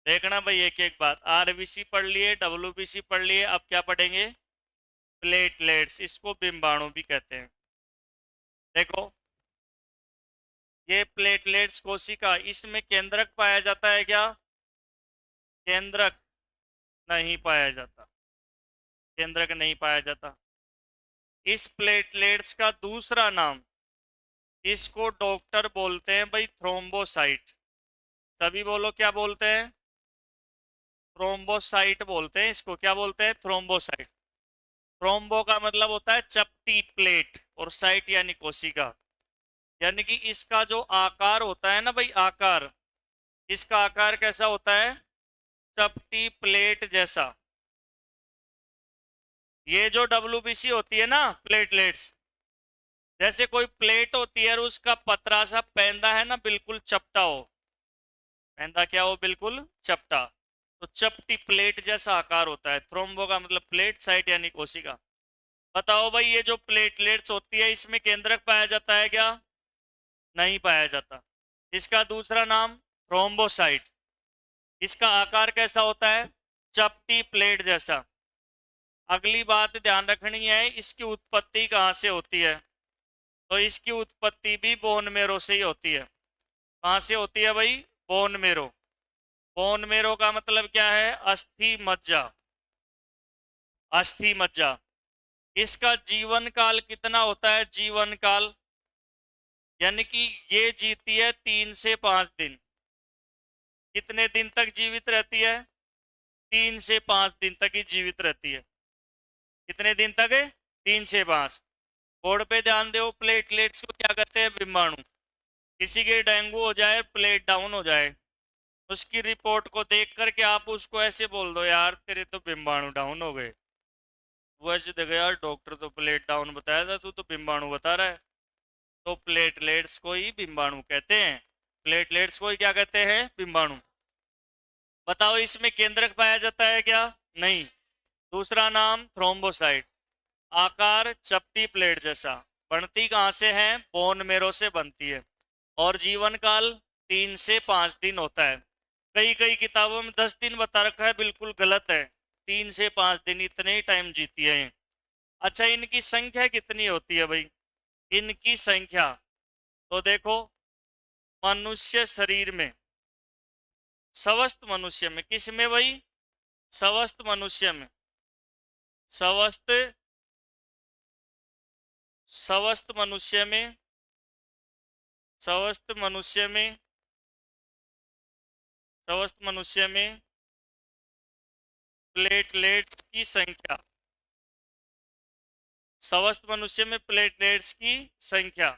देखना भाई एक एक बात, RBC पढ़ लिए, WBC पढ़ लिए, अब क्या पढ़ेंगे? प्लेटलेट्स, इसको बिंबाणु भी कहते हैं। देखो, ये प्लेटलेट्स कोशिका, इसमें केंद्रक पाया जाता है क्या? केंद्रक नहीं पाया जाता, केंद्रक नहीं पाया जाता। इस प्लेटलेट्स का दूसरा नाम, इसको डॉक्टर बोलते हैं भाई थ्रोम्बोसाइट। सभी बोलो, क्या बोलते हैं? थ्रोम्बोसाइट बोलते हैं इसको। क्या बोलते हैं? थ्रोम्बोसाइट। थ्रोम्बो का मतलब होता है चपटी प्लेट, और साइट यानी कोशिका। यानी कि इसका जो आकार होता है ना भाई, आकार, इसका आकार कैसा होता है? चपटी प्लेट जैसा। ये जो WBC होती है ना, प्लेटलेट्स, जैसे कोई प्लेट होती है और उसका पतरा सा पैंदा है ना, बिल्कुल चपटा हो, पैंदा क्या हो? बिल्कुल चपटा। तो चपटी प्लेट जैसा आकार होता है। थ्रोम्बो का मतलब प्लेट, साइट यानी कोशिका। बताओ भाई, ये जो प्लेटलेट्स होती है, इसमें केंद्रक पाया जाता है क्या? नहीं पाया जाता। इसका दूसरा नाम थ्रोम्बोसाइट। इसका आकार कैसा होता है? चपटी प्लेट जैसा। अगली बात ध्यान रखनी है, इसकी उत्पत्ति कहाँ से होती है? तो इसकी उत्पत्ति भी बोन मेरो से ही होती है। कहाँ से होती है भाई? Bone marrow. बोन मेरो का मतलब क्या है? अस्थि मज्जा, अस्थि मज्जा। इसका जीवन काल कितना होता है? जीवन काल यानी कि ये जीती है 3 से 5 दिन। कितने दिन तक जीवित रहती है? 3 से 5 दिन तक ही जीवित रहती है। कितने दिन तक है? 3 से 5। बोर्ड पे ध्यान दो, प्लेटलेट्स को क्या कहते हैं? बिंबाणु। किसी के डेंगू हो जाए, प्लेट डाउन हो जाए, उसकी रिपोर्ट को देख करके आप उसको ऐसे बोल दो, यार तेरे तो बिंबाणु डाउन हो गए। वो ऐसे देखे, यार डॉक्टर तो प्लेट डाउन बताया था, तू तो बिंबाणु बता रहा है। तो प्लेटलेट्स को ही बिंबाणु कहते हैं। प्लेटलेट्स को ही क्या कहते हैं? बिंबाणु। बताओ, इसमें केंद्रक पाया जाता है क्या? नहीं। दूसरा नाम थ्रोम्बोसाइट, आकार चपटी प्लेट जैसा। बनती कहाँ से है? बोन मेरो से बनती है। और जीवन काल 3 से 5 दिन होता है। कई कई किताबों में 10 दिन बता रखा है, बिल्कुल गलत है। 3 से 5 दिन, इतने ही टाइम जीती है। अच्छा, इनकी संख्या कितनी होती है भाई? इनकी संख्या तो देखो, मनुष्य शरीर में, स्वस्थ मनुष्य में, किस में भाई? स्वस्थ मनुष्य में, स्वस्थ, स्वस्थ मनुष्य में, स्वस्थ मनुष्य में स्वस्थ मनुष्य में प्लेटलेट्स की संख्या, स्वस्थ मनुष्य में प्लेटलेट्स की संख्या,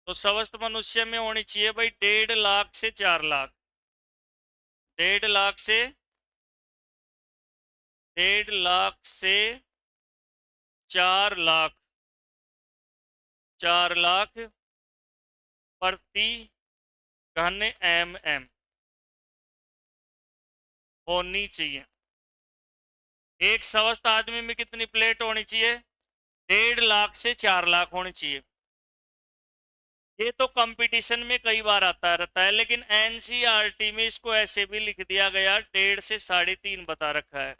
तो स्वस्थ मनुष्य में होनी चाहिए भाई 1.5 लाख से 4 लाख, 1.5 लाख से 4 लाख, 4 लाख प्रति घन mm होनी चाहिए। एक स्वस्थ आदमी में कितनी प्लेट होनी चाहिए? 1.5 लाख से 4 लाख होनी चाहिए। ये तो कंपटीशन में कई बार आता रहता है, लेकिन एनसीईआरटी में इसको ऐसे भी लिख दिया गया 1.5 से 3.5 बता रखा है।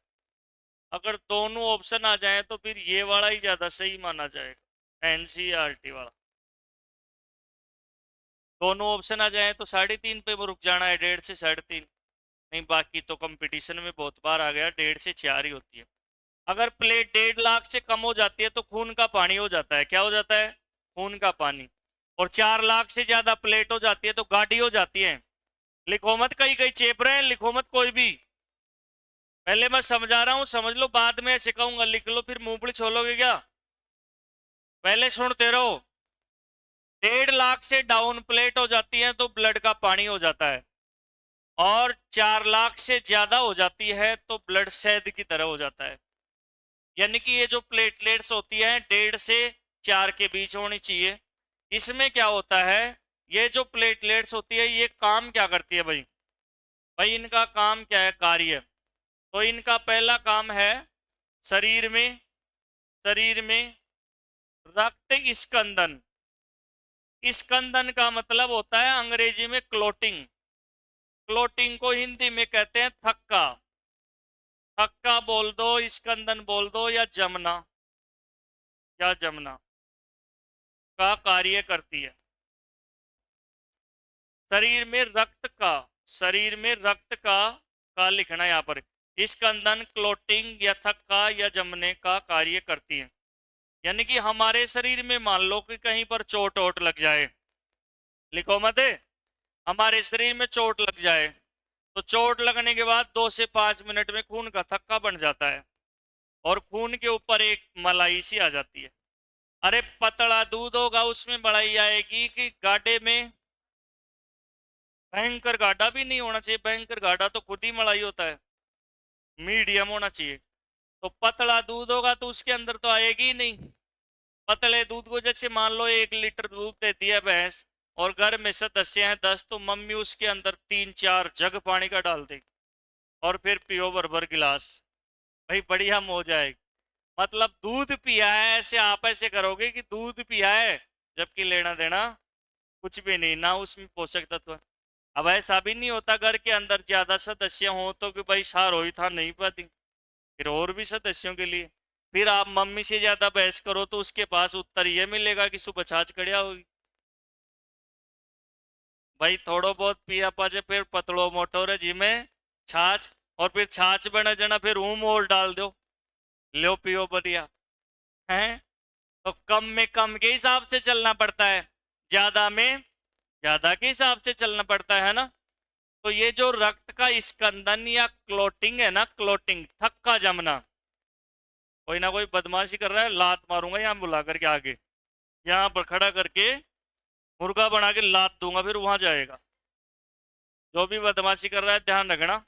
अगर दोनों ऑप्शन आ जाए तो फिर ये वाला ही ज्यादा सही माना जाएगा, एनसीईआरटी वाला। दोनों ऑप्शन आ जाए तो 3.5 पे रुक जाना है, 1.5 से 3.5 नहीं। बाकी तो कंपटीशन में बहुत बार आ गया 1.5 से 4 ही होती है। अगर प्लेट 1.5 लाख से कम हो जाती है तो खून का पानी हो जाता है। क्या हो जाता है? खून का पानी। और 4 लाख से ज्यादा प्लेट हो जाती है तो गाड़ी हो जाती है। लिखो मत, कई कई चेप रहे हैं, लिखो मत कोई भी। पहले मैं समझा रहा हूं, समझ लो, बाद में ऐसे कहूंगा लिख लो, फिर मुंहबुड़ी छोलोगे क्या? पहले सुनते रहो। 1.5 लाख से डाउन प्लेट हो जाती है तो ब्लड का पानी हो जाता है, और 4 लाख से ज्यादा हो जाती है तो ब्लड शहद की तरह हो जाता है। यानी कि ये जो प्लेटलेट्स होती है 1.5 से 4 के बीच होनी चाहिए। इसमें क्या होता है, ये जो प्लेटलेट्स होती है ये काम क्या करती है भाई? भाई इनका काम क्या है, कार्य? तो इनका पहला काम है शरीर में रक्त स्कंदन। स्कंदन का मतलब होता है अंग्रेजी में क्लोटिंग। क्लोटिंग को हिंदी में कहते हैं थक्का। थक्का बोल दो, स्कंदन बोल दो, या जमना का कार्य करती है। शरीर में रक्त का, शरीर में रक्त का लिखना यहाँ पर। स्कंदन, क्लोटिंग या थक्का या जमने का कार्य करती है। यानी कि हमारे शरीर में मान लो कि कहीं पर चोट वोट लग जाए, लिखो मत, हमारे शरीर में चोट लग जाए तो चोट लगने के बाद 2 से 5 मिनट में खून का थक्का बन जाता है, और खून के ऊपर एक मलाई सी आ जाती है। अरे पतला दूध होगा उसमें मलाई आएगी कि गाढ़े में? भयंकर गाढ़ा भी नहीं होना चाहिए, भयंकर गाढ़ा तो खुद ही मलाई होता है। मीडियम होना चाहिए। तो पतला दूध होगा तो उसके अंदर तो आएगी ही नहीं। पतले दूध को जैसे मान लो 1 लीटर दूध देती है भैंस, और घर में सदस्य हैं 10, तो मम्मी उसके अंदर 3-4 जग पानी का डाल देगी, और फिर पियो भर भर गिलास। भाई बढ़िया मौज आएगी। मतलब दूध पिया है, ऐसे आप ऐसे करोगे कि दूध पिया है, जबकि लेना देना कुछ भी नहीं, ना उसमें पोषक तत्व। अब ऐसा भी नहीं होता घर के अंदर ज्यादा सदस्य हो तो कि भाई सार हो ही था नहीं पाती, फिर और भी सदस्यों के लिए। फिर आप मम्मी से ज्यादा बहस करो तो उसके पास उत्तर ये मिलेगा कि सुबह छाछ कड़िया होगी। भाई थोड़ो बहुत पिया पाजे फिर पतलो मोटो रे जी में छाछ, और फिर छाछ बना जना फिर और डाल दो, लो पियो बढ़िया है। तो कम में कम के हिसाब से चलना पड़ता है, ज्यादा में ज्यादा के हिसाब से चलना पड़ता है ना। तो ये जो रक्त का स्कंदन या क्लोटिंग है ना, क्लोटिंग, थक्का जमना। कोई ना कोई बदमाशी कर रहा है, लात मारूंगा यहाँ बुला करके आगे, यहाँ पर खड़ा करके मुर्गा बना के लात दूंगा, फिर वहां जाएगा। जो भी बदमाशी कर रहा है ध्यान रखना,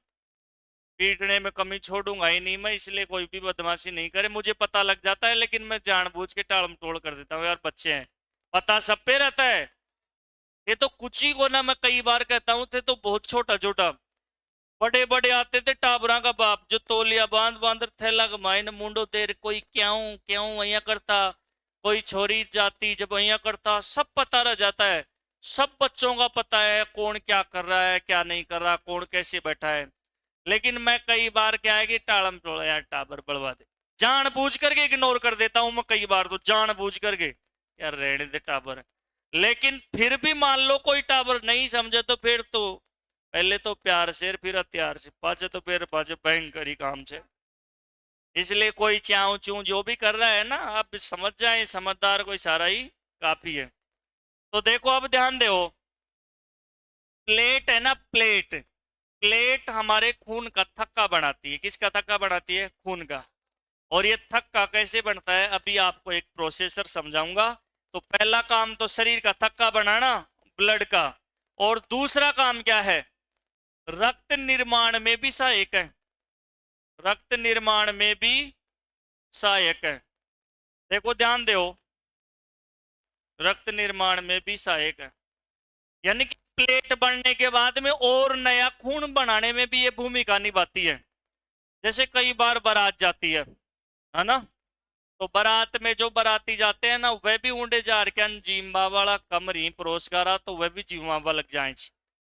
पीटने में कमी छोड़ूंगा ही नहीं मैं, इसलिए कोई भी बदमाशी नहीं करे। मुझे पता लग जाता है लेकिन मैं जानबूझ के टाल मटोड़ कर देता हूँ, यार बच्चे हैं, पता सब पे रहता है। ये तो कुछ ही को ना, मैं कई बार कहता हूँ, थे तो बहुत छोटा छोटा, बड़े बड़े आते थे टाबरा का बाप, जो तोलिया बांध बांध थैला कमाए न मुंडो तेरे, कोई क्यों क्यों वहिया करता, कोई छोरी जाती जब वहिया करता, सब पता रह जाता है। सब बच्चों का पता है कौन क्या कर रहा है क्या नहीं कर रहा, कौन कैसे बैठा है। लेकिन मैं कई बार क्या है कि टालम टोला यार टाबर बढ़वा दे, जान बूझ करके इग्नोर कर देता हूं मैं कई बार, तो जान बूझ करके यार रहने दे टाबर। लेकिन फिर भी मान लो कोई टाबर नहीं समझे तो फिर तो पहले तो प्यार से फिर हथियार से, पाचे तो फिर पाचे भयंकर ही काम से। इसलिए कोई च्याऊ चू जो भी कर रहा है ना, आप समझ जाए समझदार को इशारा ही काफी है। तो देखो अब ध्यान दो, प्लेट है ना, प्लेट, प्लेट हमारे खून का थक्का बनाती है। किसका थक्का बनाती है? खून का। और ये थक्का कैसे बनता है, अभी आपको एक प्रोसेसर समझाऊंगा। तो पहला काम तो शरीर का थक्का बनाना, ब्लड का। और दूसरा काम क्या है? रक्त निर्माण में भी सहायक है। रक्त निर्माण में भी सहायक है। देखो ध्यान दो, रक्त निर्माण में भी सहायक है। यानी कि प्लेट बनने के बाद में और नया खून बनाने में भी ये भूमिका निभाती है। जैसे कई बार बारात जाती है ना? तो बारात में जो बाराती जाते हैं ना, वह भी ऊंडे जार के जीवा वाला कमरी परोसकारा, तो वह भी जीवा लग जाए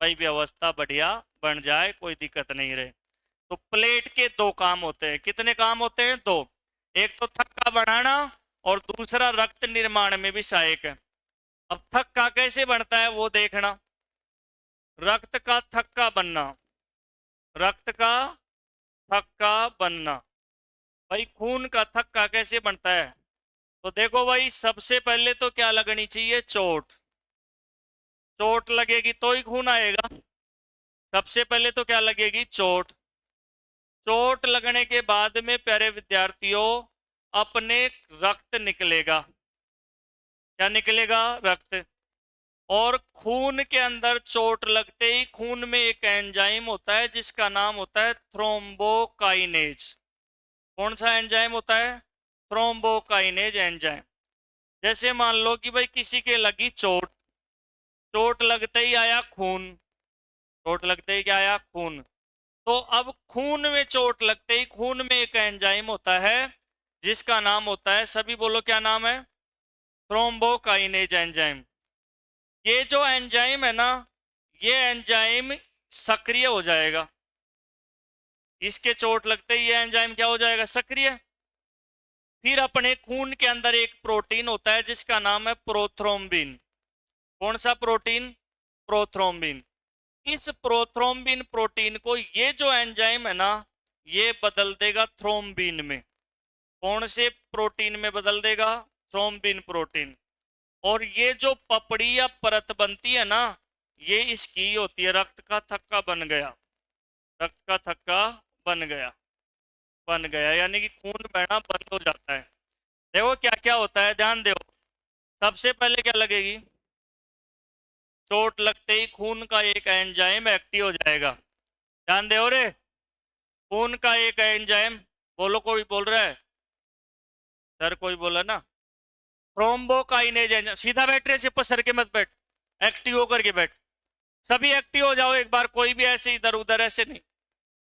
भाई, व्यवस्था बढ़िया बन जाए, कोई दिक्कत नहीं रहे। तो प्लेट के दो काम होते हैं। कितने काम होते हैं? दो। एक तो थक्का बढ़ाना, और दूसरा रक्त निर्माण में भी सहायक है। अब थक्का कैसे बनता है वो देखना। रक्त का थक्का बनना, रक्त का थक्का बनना। भाई खून का थक्का कैसे बनता है? तो देखो भाई, सबसे पहले तो क्या लगनी चाहिए? चोट। चोट लगेगी तो ही खून आएगा। सबसे पहले तो क्या लगेगी? चोट। चोट लगने के बाद में प्यारे विद्यार्थियों, अपने रक्त निकलेगा। क्या निकलेगा? रक्त। और खून के अंदर चोट लगते ही खून में एक एंजाइम होता है जिसका नाम होता है थ्रोम्बोकाइनेज। कौन सा एंजाइम होता है? Thrombokinase enzyme. जैसे मान लो कि भाई किसी के लगी चोट, चोट लगते ही आया खून। चोट लगते ही क्या आया? खून। तो अब खून में चोट लगते ही खून में एक एंजाइम होता है जिसका नाम होता है, सभी बोलो क्या नाम है? Thrombokinase enzyme. ये जो एंजाइम है ना, ये एंजाइम सक्रिय हो जाएगा। इसके चोट लगते ही ये एंजाइम क्या हो जाएगा? सक्रिय। फिर अपने खून के अंदर एक प्रोटीन होता है जिसका नाम है प्रोथ्रोम्बिन। कौन सा प्रोटीन? प्रोथ्रोम्बिन। इस प्रोथ्रोम्बिन प्रोटीन को ये जो एंजाइम है ना, ये बदल देगा थ्रोम्बिन में। कौन से प्रोटीन में बदल देगा? Thrombin protein. और ये जो पपड़ी या परत बनती है ना, ये इसकी होती है। रक्त का थक्का बन गया, रक्त का थक्का बन गया, बन गया, यानी कि खून बहना बंद हो जाता है। देखो क्या क्या होता है, ध्यान दो। सबसे पहले क्या लगेगी? चोट लगते ही खून का एक एंजाइम एक्टिव हो जाएगा। ध्यान दो रे, खून का एक एंजाइम। बोलो, कोई बोल रहा है? सर कोई बोला ना? Thrombokinase enzyme. सीधा बैठ रहे, सिर्फ सर के मत बैठ, एक्टिव होकर के बैठ। सभी एक्टिव हो जाओ एक बार, कोई भी ऐसे इधर उधर ऐसे नहीं।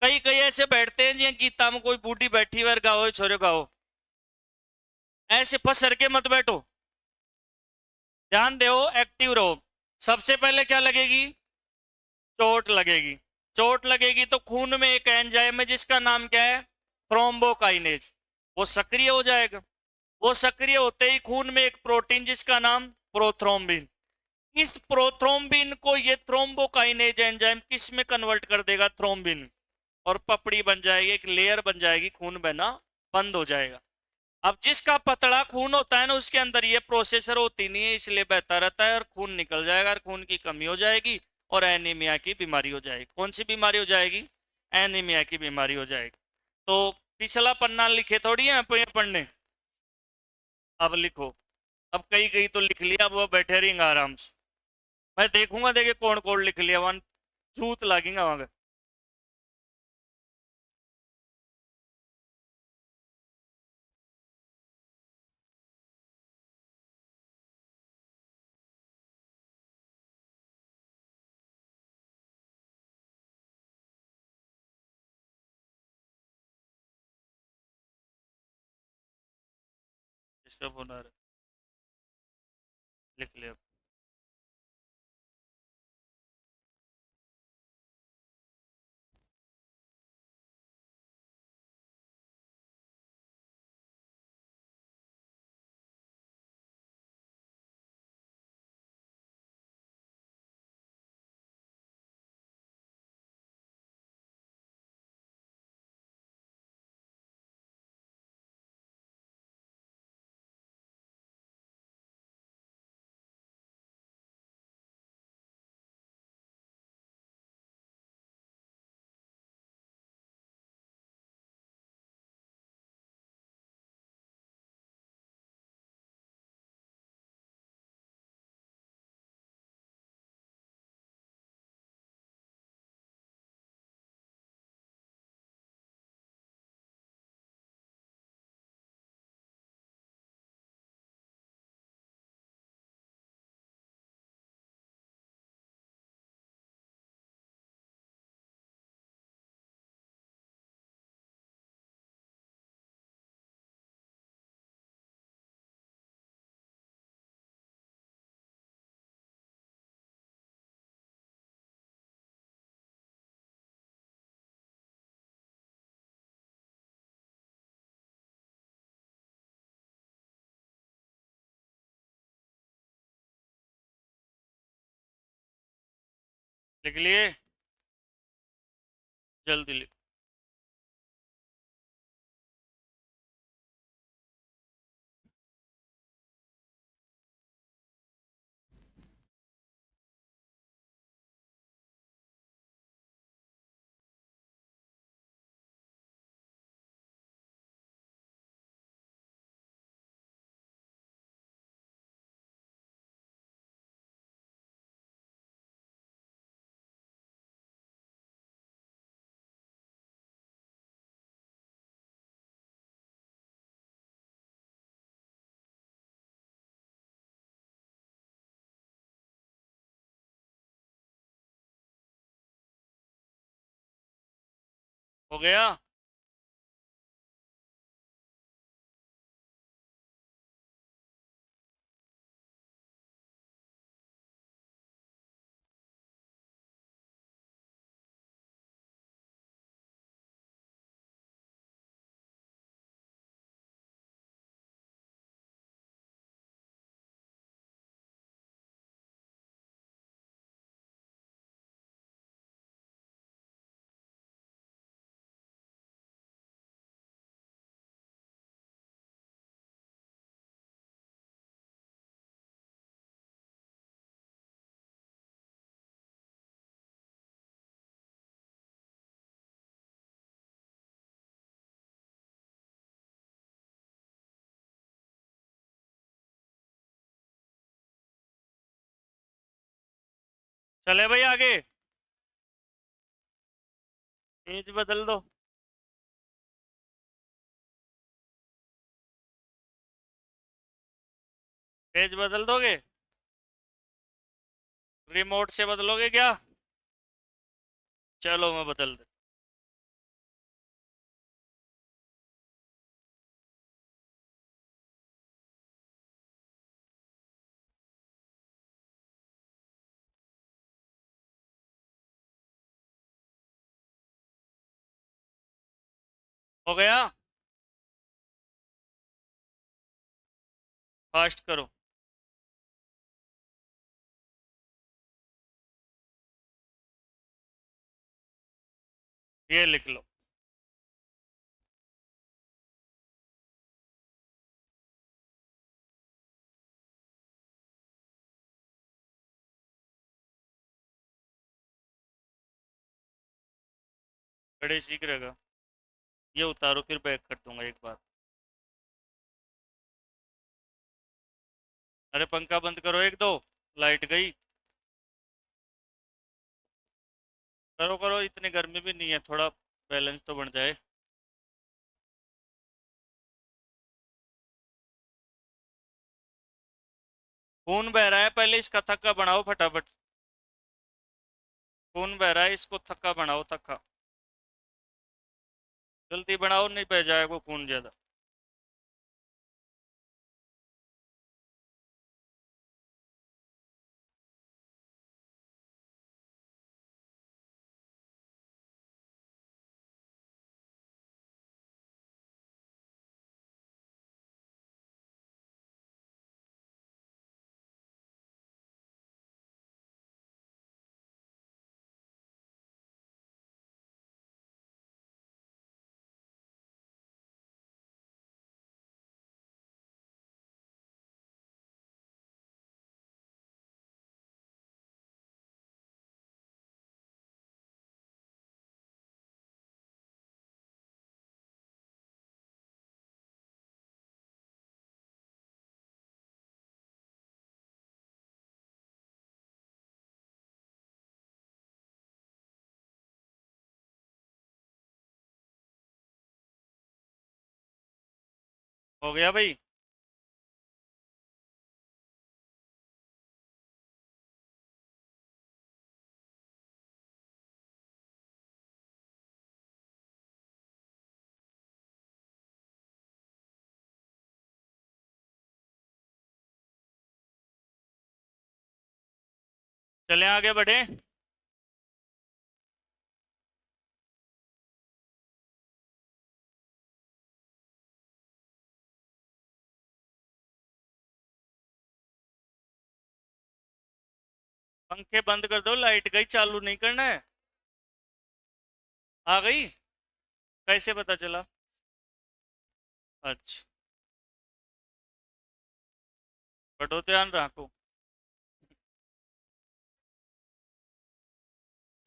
कई कई ऐसे बैठते हैं जी, गीता में कोई बूढ़ी बैठी हुई, गाओ छोरे गाओ, ऐसे पसर के मत बैठो। ध्यान दो, एक्टिव रहो। सबसे पहले क्या लगेगी? चोट लगेगी। चोट लगेगी तो खून में एक एंजाइम है जिसका नाम क्या है? थ्रोम्बोकाइनेज। वो सक्रिय हो जाएगा। वो सक्रिय होते ही खून में एक प्रोटीन जिसका नाम प्रोथ्रोम्बिन। इस प्रोथ्रोम्बिन को ये थ्रोम्बोकाइनेज एंजाइम किस में कन्वर्ट कर देगा? थ्रोम्बिन। और पपड़ी बन जाएगी, एक लेयर बन जाएगी, खून बहना बंद हो जाएगा। अब जिसका पतला खून होता है ना, उसके अंदर ये प्रोसेसर होती नहीं है, इसलिए बहता रहता है और खून निकल जाएगा और खून की कमी हो जाएगी और एनीमिया की बीमारी हो जाएगी। कौन सी बीमारी हो जाएगी? एनीमिया की बीमारी हो जाएगी। तो पिछला पन्ना लिखे थोड़ी है पढ़ने, अब लिखो। अब कई कई तो लिख लिया, अब वो बैठे रहेंगे आराम से। मैं देखूंगा, देखे कौन कौन लिख लिया, वन चूत लागेगा वहां। इसका बोला लिख लिया। लिख लिए? जल्दी लिख। हो गया? चले भाई आगे। पेज बदल दो। पेज बदल दोगे? रिमोट से बदलोगे क्या? चलो मैं बदल दे। हो गया? फास्ट करो। ये लिख लो। बड़े शीघ्र का। ये उतारो फिर बैक कर दूंगा एक बार। अरे पंखा बंद करो एक दो। लाइट गई। करो करो, इतनी गर्मी भी नहीं है, थोड़ा बैलेंस तो बन जाए। खून बह रहा है, पहले इस कथक का बनाओ फटाफट। खून बह रहा है, इसको थक्का बनाओ, थक्का। जल्दी बनाओ, नहीं बह जाएगा खून ज्यादा। हो गया भाई? चले आगे बढ़े। पंखे बंद कर दो, लाइट गई, चालू नहीं करना है। आ गई? कैसे पता चला? अच्छा, बड़ो ध्यान रखो,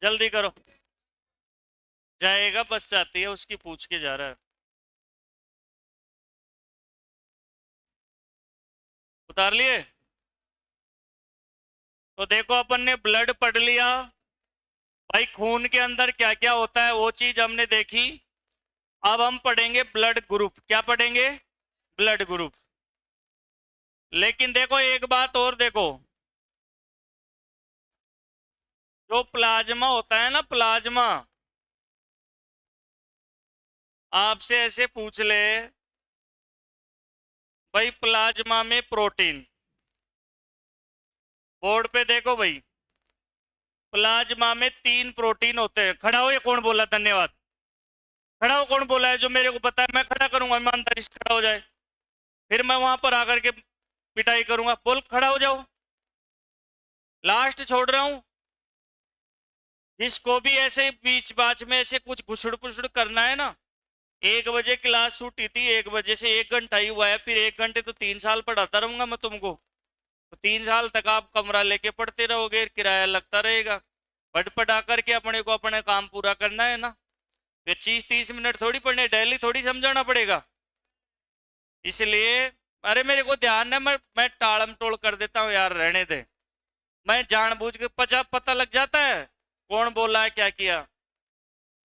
जल्दी करो। जाएगा, बस जाती है उसकी, पूछ के जा रहा है। उतार लिए? तो देखो, अपन ने ब्लड पढ़ लिया। भाई खून के अंदर क्या क्या होता है वो चीज हमने देखी। अब हम पढ़ेंगे ब्लड ग्रुप। क्या पढ़ेंगे? Blood group. लेकिन देखो एक बात और देखो, जो प्लाज्मा होता है ना, प्लाज्मा, आपसे ऐसे पूछ ले, भाई प्लाज्मा में प्रोटीन, बोर्ड पे देखो भाई, प्लाज्मा में 3 प्रोटीन होते हैं। खड़ा हो, ये कौन बोला? धन्यवाद। खड़ा हो, कौन बोला है? जो मेरे को पता है मैं खड़ा करूंगा, ईमानदारी से खड़ा हो जाए, फिर मैं वहां पर आकर के पिटाई करूंगा। बोल, खड़ा हो जाओ। लास्ट छोड़ रहा हूं। जिसको भी ऐसे बीच बाच में ऐसे कुछ घुसड़ पुसड़ करना है ना, 1 बजे क्लास छूटी थी, 1 बजे से 1 घंटा ही हुआ है, फिर 1 घंटे तो 3 साल पढ़ाता रहूंगा मैं तुमको। तो 3 साल तक आप कमरा लेके पढ़ते रहोगे, किराया लगता रहेगा। पढ़ पढ़ा करके अपने को अपने काम पूरा करना है ना। 25-30 मिनट थोड़ी पढ़ने, डेली थोड़ी समझाना पड़ेगा। इसलिए, अरे मेरे को ध्यान है, मैं टाड़म टोल कर देता हूँ यार, रहने दे। मैं जानबूझ के पता लग जाता है कौन बोला है, क्या किया।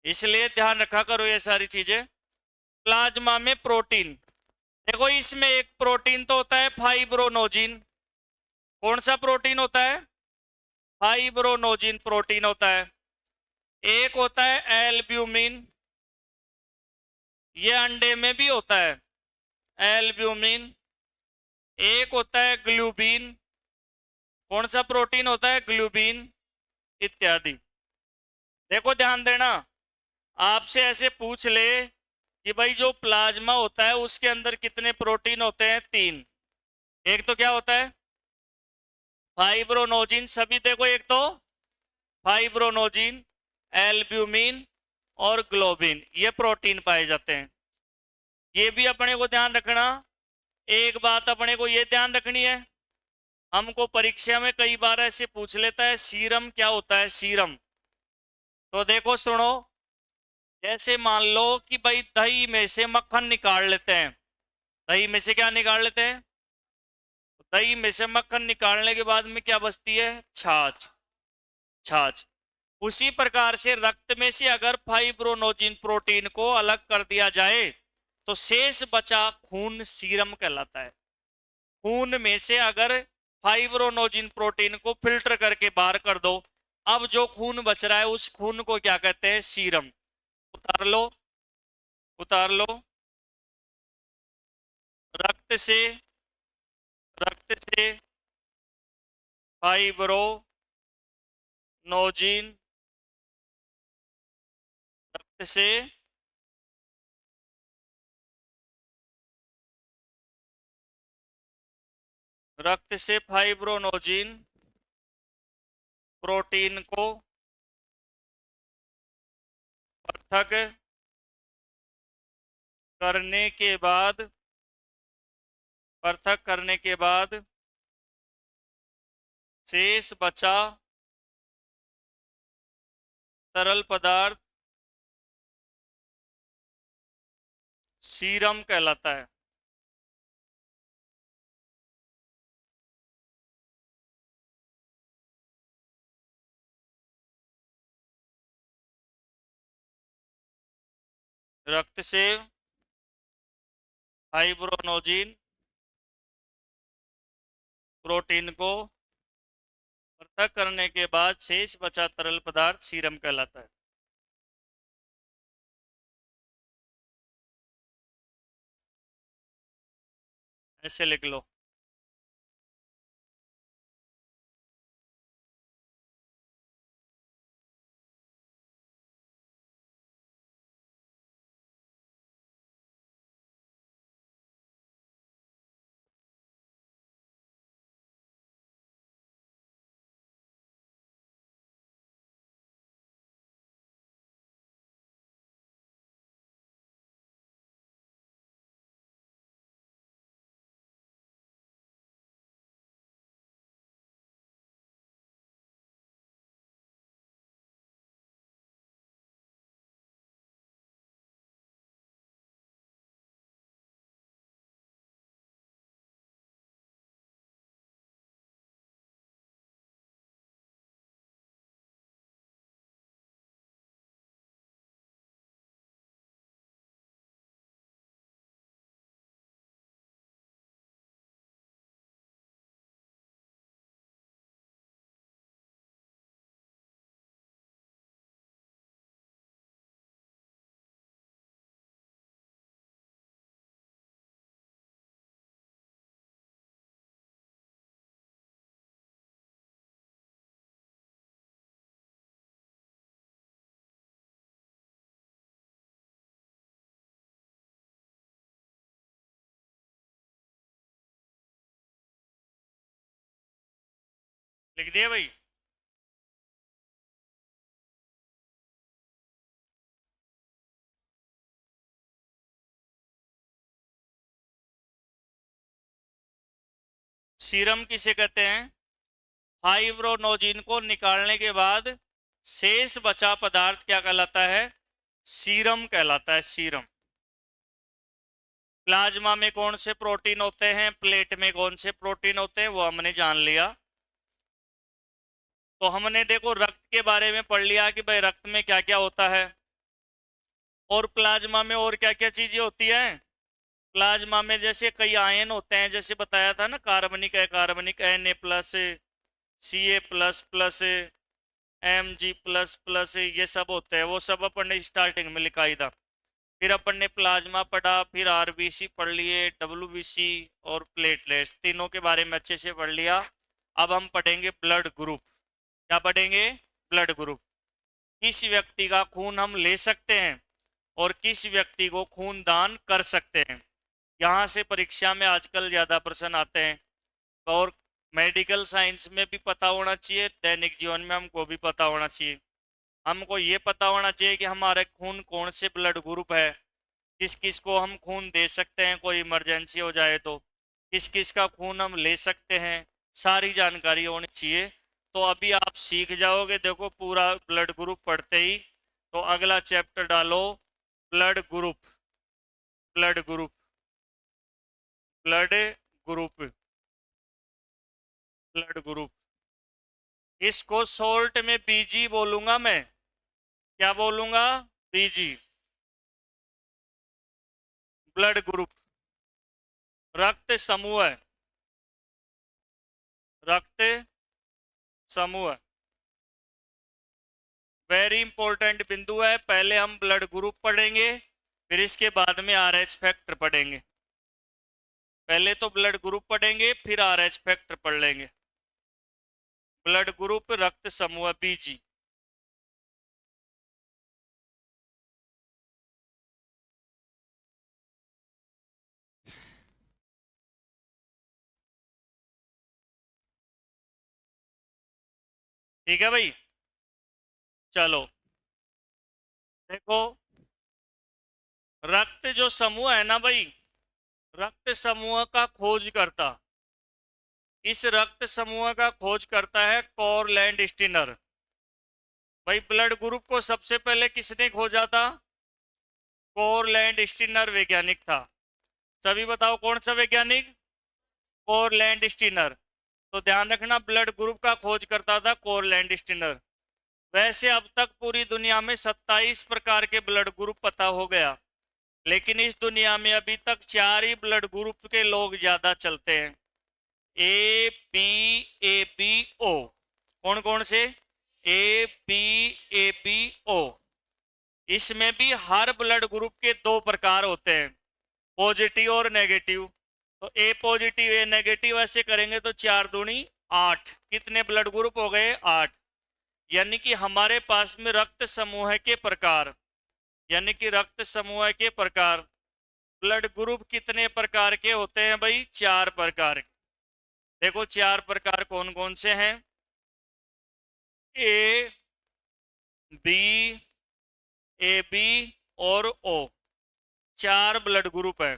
इसलिए ध्यान रखा करो ये सारी चीजें। प्लाज्मा में प्रोटीन, देखो इसमें एक प्रोटीन तो होता है फाइब्रोनोजिन। कौन सा प्रोटीन होता है? फाइब्रोनोजिन प्रोटीन होता है। एक होता है एल्ब्यूमिन, ये अंडे में भी होता है, एल्ब्यूमिन। एक होता है ग्लूबिन। कौन सा प्रोटीन होता है? ग्लूबिन, इत्यादि। देखो ध्यान देना, आपसे ऐसे पूछ ले कि भाई जो प्लाज्मा होता है उसके अंदर कितने प्रोटीन होते हैं? 3। एक तो क्या होता है? फाइब्रोनोजिन। सभी देखो, एक तो फाइब्रोनोजिन, एल्ब्यूमिन और ग्लोबिन, ये प्रोटीन पाए जाते हैं। ये भी अपने को ध्यान रखना। एक बात अपने को ये ध्यान रखनी है, हमको परीक्षा में कई बार ऐसे पूछ लेता है, सीरम क्या होता है? सीरम, तो देखो सुनो, जैसे मान लो कि भाई दही में से मक्खन निकाल लेते हैं। दही में से क्या निकाल लेते हैं? दही में से मक्खन निकालने के बाद में क्या बचती है? छाछ। छाछ। उसी प्रकार से रक्त में से अगर फाइब्रोनोजिन प्रोटीन को अलग कर दिया जाए तो शेष बचा खून सीरम कहलाता है। खून में से अगर फाइब्रोनोजिन प्रोटीन को फिल्टर करके बाहर कर दो, अब जो खून बच रहा है उस खून को क्या कहते हैं? सीरम। उतार लो, उतार लो। रक्त से, रक्त से फाइब्रोनोजिन, रक्त से रक्त से फाइब्रोनोजिन प्रोटीन को पृथक करने के बाद, पृथक करने के बाद शेष बचा तरल पदार्थ सीरम कहलाता है। रक्त से फाइब्रोनोजिन प्रोटीन को पृथक करने के बाद शेष बचा तरल पदार्थ सीरम कहलाता है। ऐसे लिख लो। लिख दिए भाई। सीरम किसे कहते हैं? फाइब्रोनोजिन को निकालने के बाद शेष बचा पदार्थ क्या कहलाता है? सीरम कहलाता है, सीरम। प्लाज्मा में कौन से प्रोटीन होते हैं, प्लेट में कौन से प्रोटीन होते हैं, वो हमने जान लिया। तो हमने देखो रक्त के बारे में पढ़ लिया कि भाई रक्त में क्या क्या होता है, और प्लाज्मा में और क्या क्या चीजें होती हैं। प्लाज्मा में जैसे कई आयन होते हैं, जैसे बताया था ना, कार्बनिक है, कार्बनिक Na+, Ca++, Mg++, ये सब होते हैं। वो सब अपन ने स्टार्टिंग में लिखा ही था। फिर अपन ने प्लाज्मा पढ़ा, फिर आरबीसी पढ़ लिए, डब्ल्यूबीसी और प्लेटलेट्स, तीनों के बारे में अच्छे से पढ़ लिया। अब हम पढ़ेंगे ब्लड ग्रुप। क्या पढ़ेंगे? Blood group. किस व्यक्ति का खून हम ले सकते हैं और किस व्यक्ति को खून दान कर सकते हैं, यहाँ से परीक्षा में आजकल ज्यादा प्रश्न आते हैं। और मेडिकल साइंस में भी पता होना चाहिए, दैनिक जीवन में हमको भी पता होना चाहिए। हमको ये पता होना चाहिए कि हमारे खून कौन से ब्लड ग्रुप है, किस किस को हम खून दे सकते हैं कोई इमरजेंसी हो जाए तो, किस किस का खून हम ले सकते हैं, सारी जानकारी होनी चाहिए। तो अभी आप सीख जाओगे, देखो पूरा ब्लड ग्रुप पढ़ते ही। तो अगला चैप्टर डालो, blood group. Blood group, blood group, blood group. इसको शॉर्ट में बीजी बोलूंगा मैं। क्या बोलूंगा? बीजी, ब्लड ग्रुप। रक्त समूह है, रक्त समूह। वेरी इंपॉर्टेंट बिंदु है। पहले हम ब्लड ग्रुप पढ़ेंगे, फिर इसके बाद में आरएच फैक्टर पढ़ेंगे। पहले तो ब्लड ग्रुप पढ़ेंगे, फिर आरएच फैक्टर पढ़ लेंगे। ब्लड ग्रुप, रक्त समूह, बीजी। ठीक है भाई, चलो देखो, रक्त जो समूह है ना भाई, रक्त समूह का खोजकर्ता, इस रक्त समूह का खोज करता है कॉरलैंड स्टीनर। भाई ब्लड ग्रुप को सबसे पहले किसने खोजा था? कॉरलैंड स्टीनर वैज्ञानिक था। सभी बताओ कौन सा वैज्ञानिक? कॉरलैंड स्टीनर। तो ध्यान रखना, ब्लड ग्रुप का खोज करता था कॉरलैंड स्टीनर। वैसे अब तक पूरी दुनिया में 27 प्रकार के ब्लड ग्रुप पता हो गया, लेकिन इस दुनिया में अभी तक 4 ही ब्लड ग्रुप के लोग ज्यादा चलते हैं, ए बी, ए बी ओ। कौन कौन से? A B, A B O. इसमें भी हर ब्लड ग्रुप के 2 प्रकार होते हैं, पॉजिटिव और नेगेटिव। तो ए पॉजिटिव, ए नेगेटिव ऐसे करेंगे तो 4 दूनी 8। कितने ब्लड ग्रुप हो गए? 8। यानी कि हमारे पास में रक्त समूह के प्रकार, यानी कि रक्त समूह के प्रकार, ब्लड ग्रुप कितने प्रकार के होते हैं भाई? 4 प्रकार। देखो 4 प्रकार कौन कौन से हैं? ए बी, ए बी और ओ, 4 ब्लड ग्रुप है।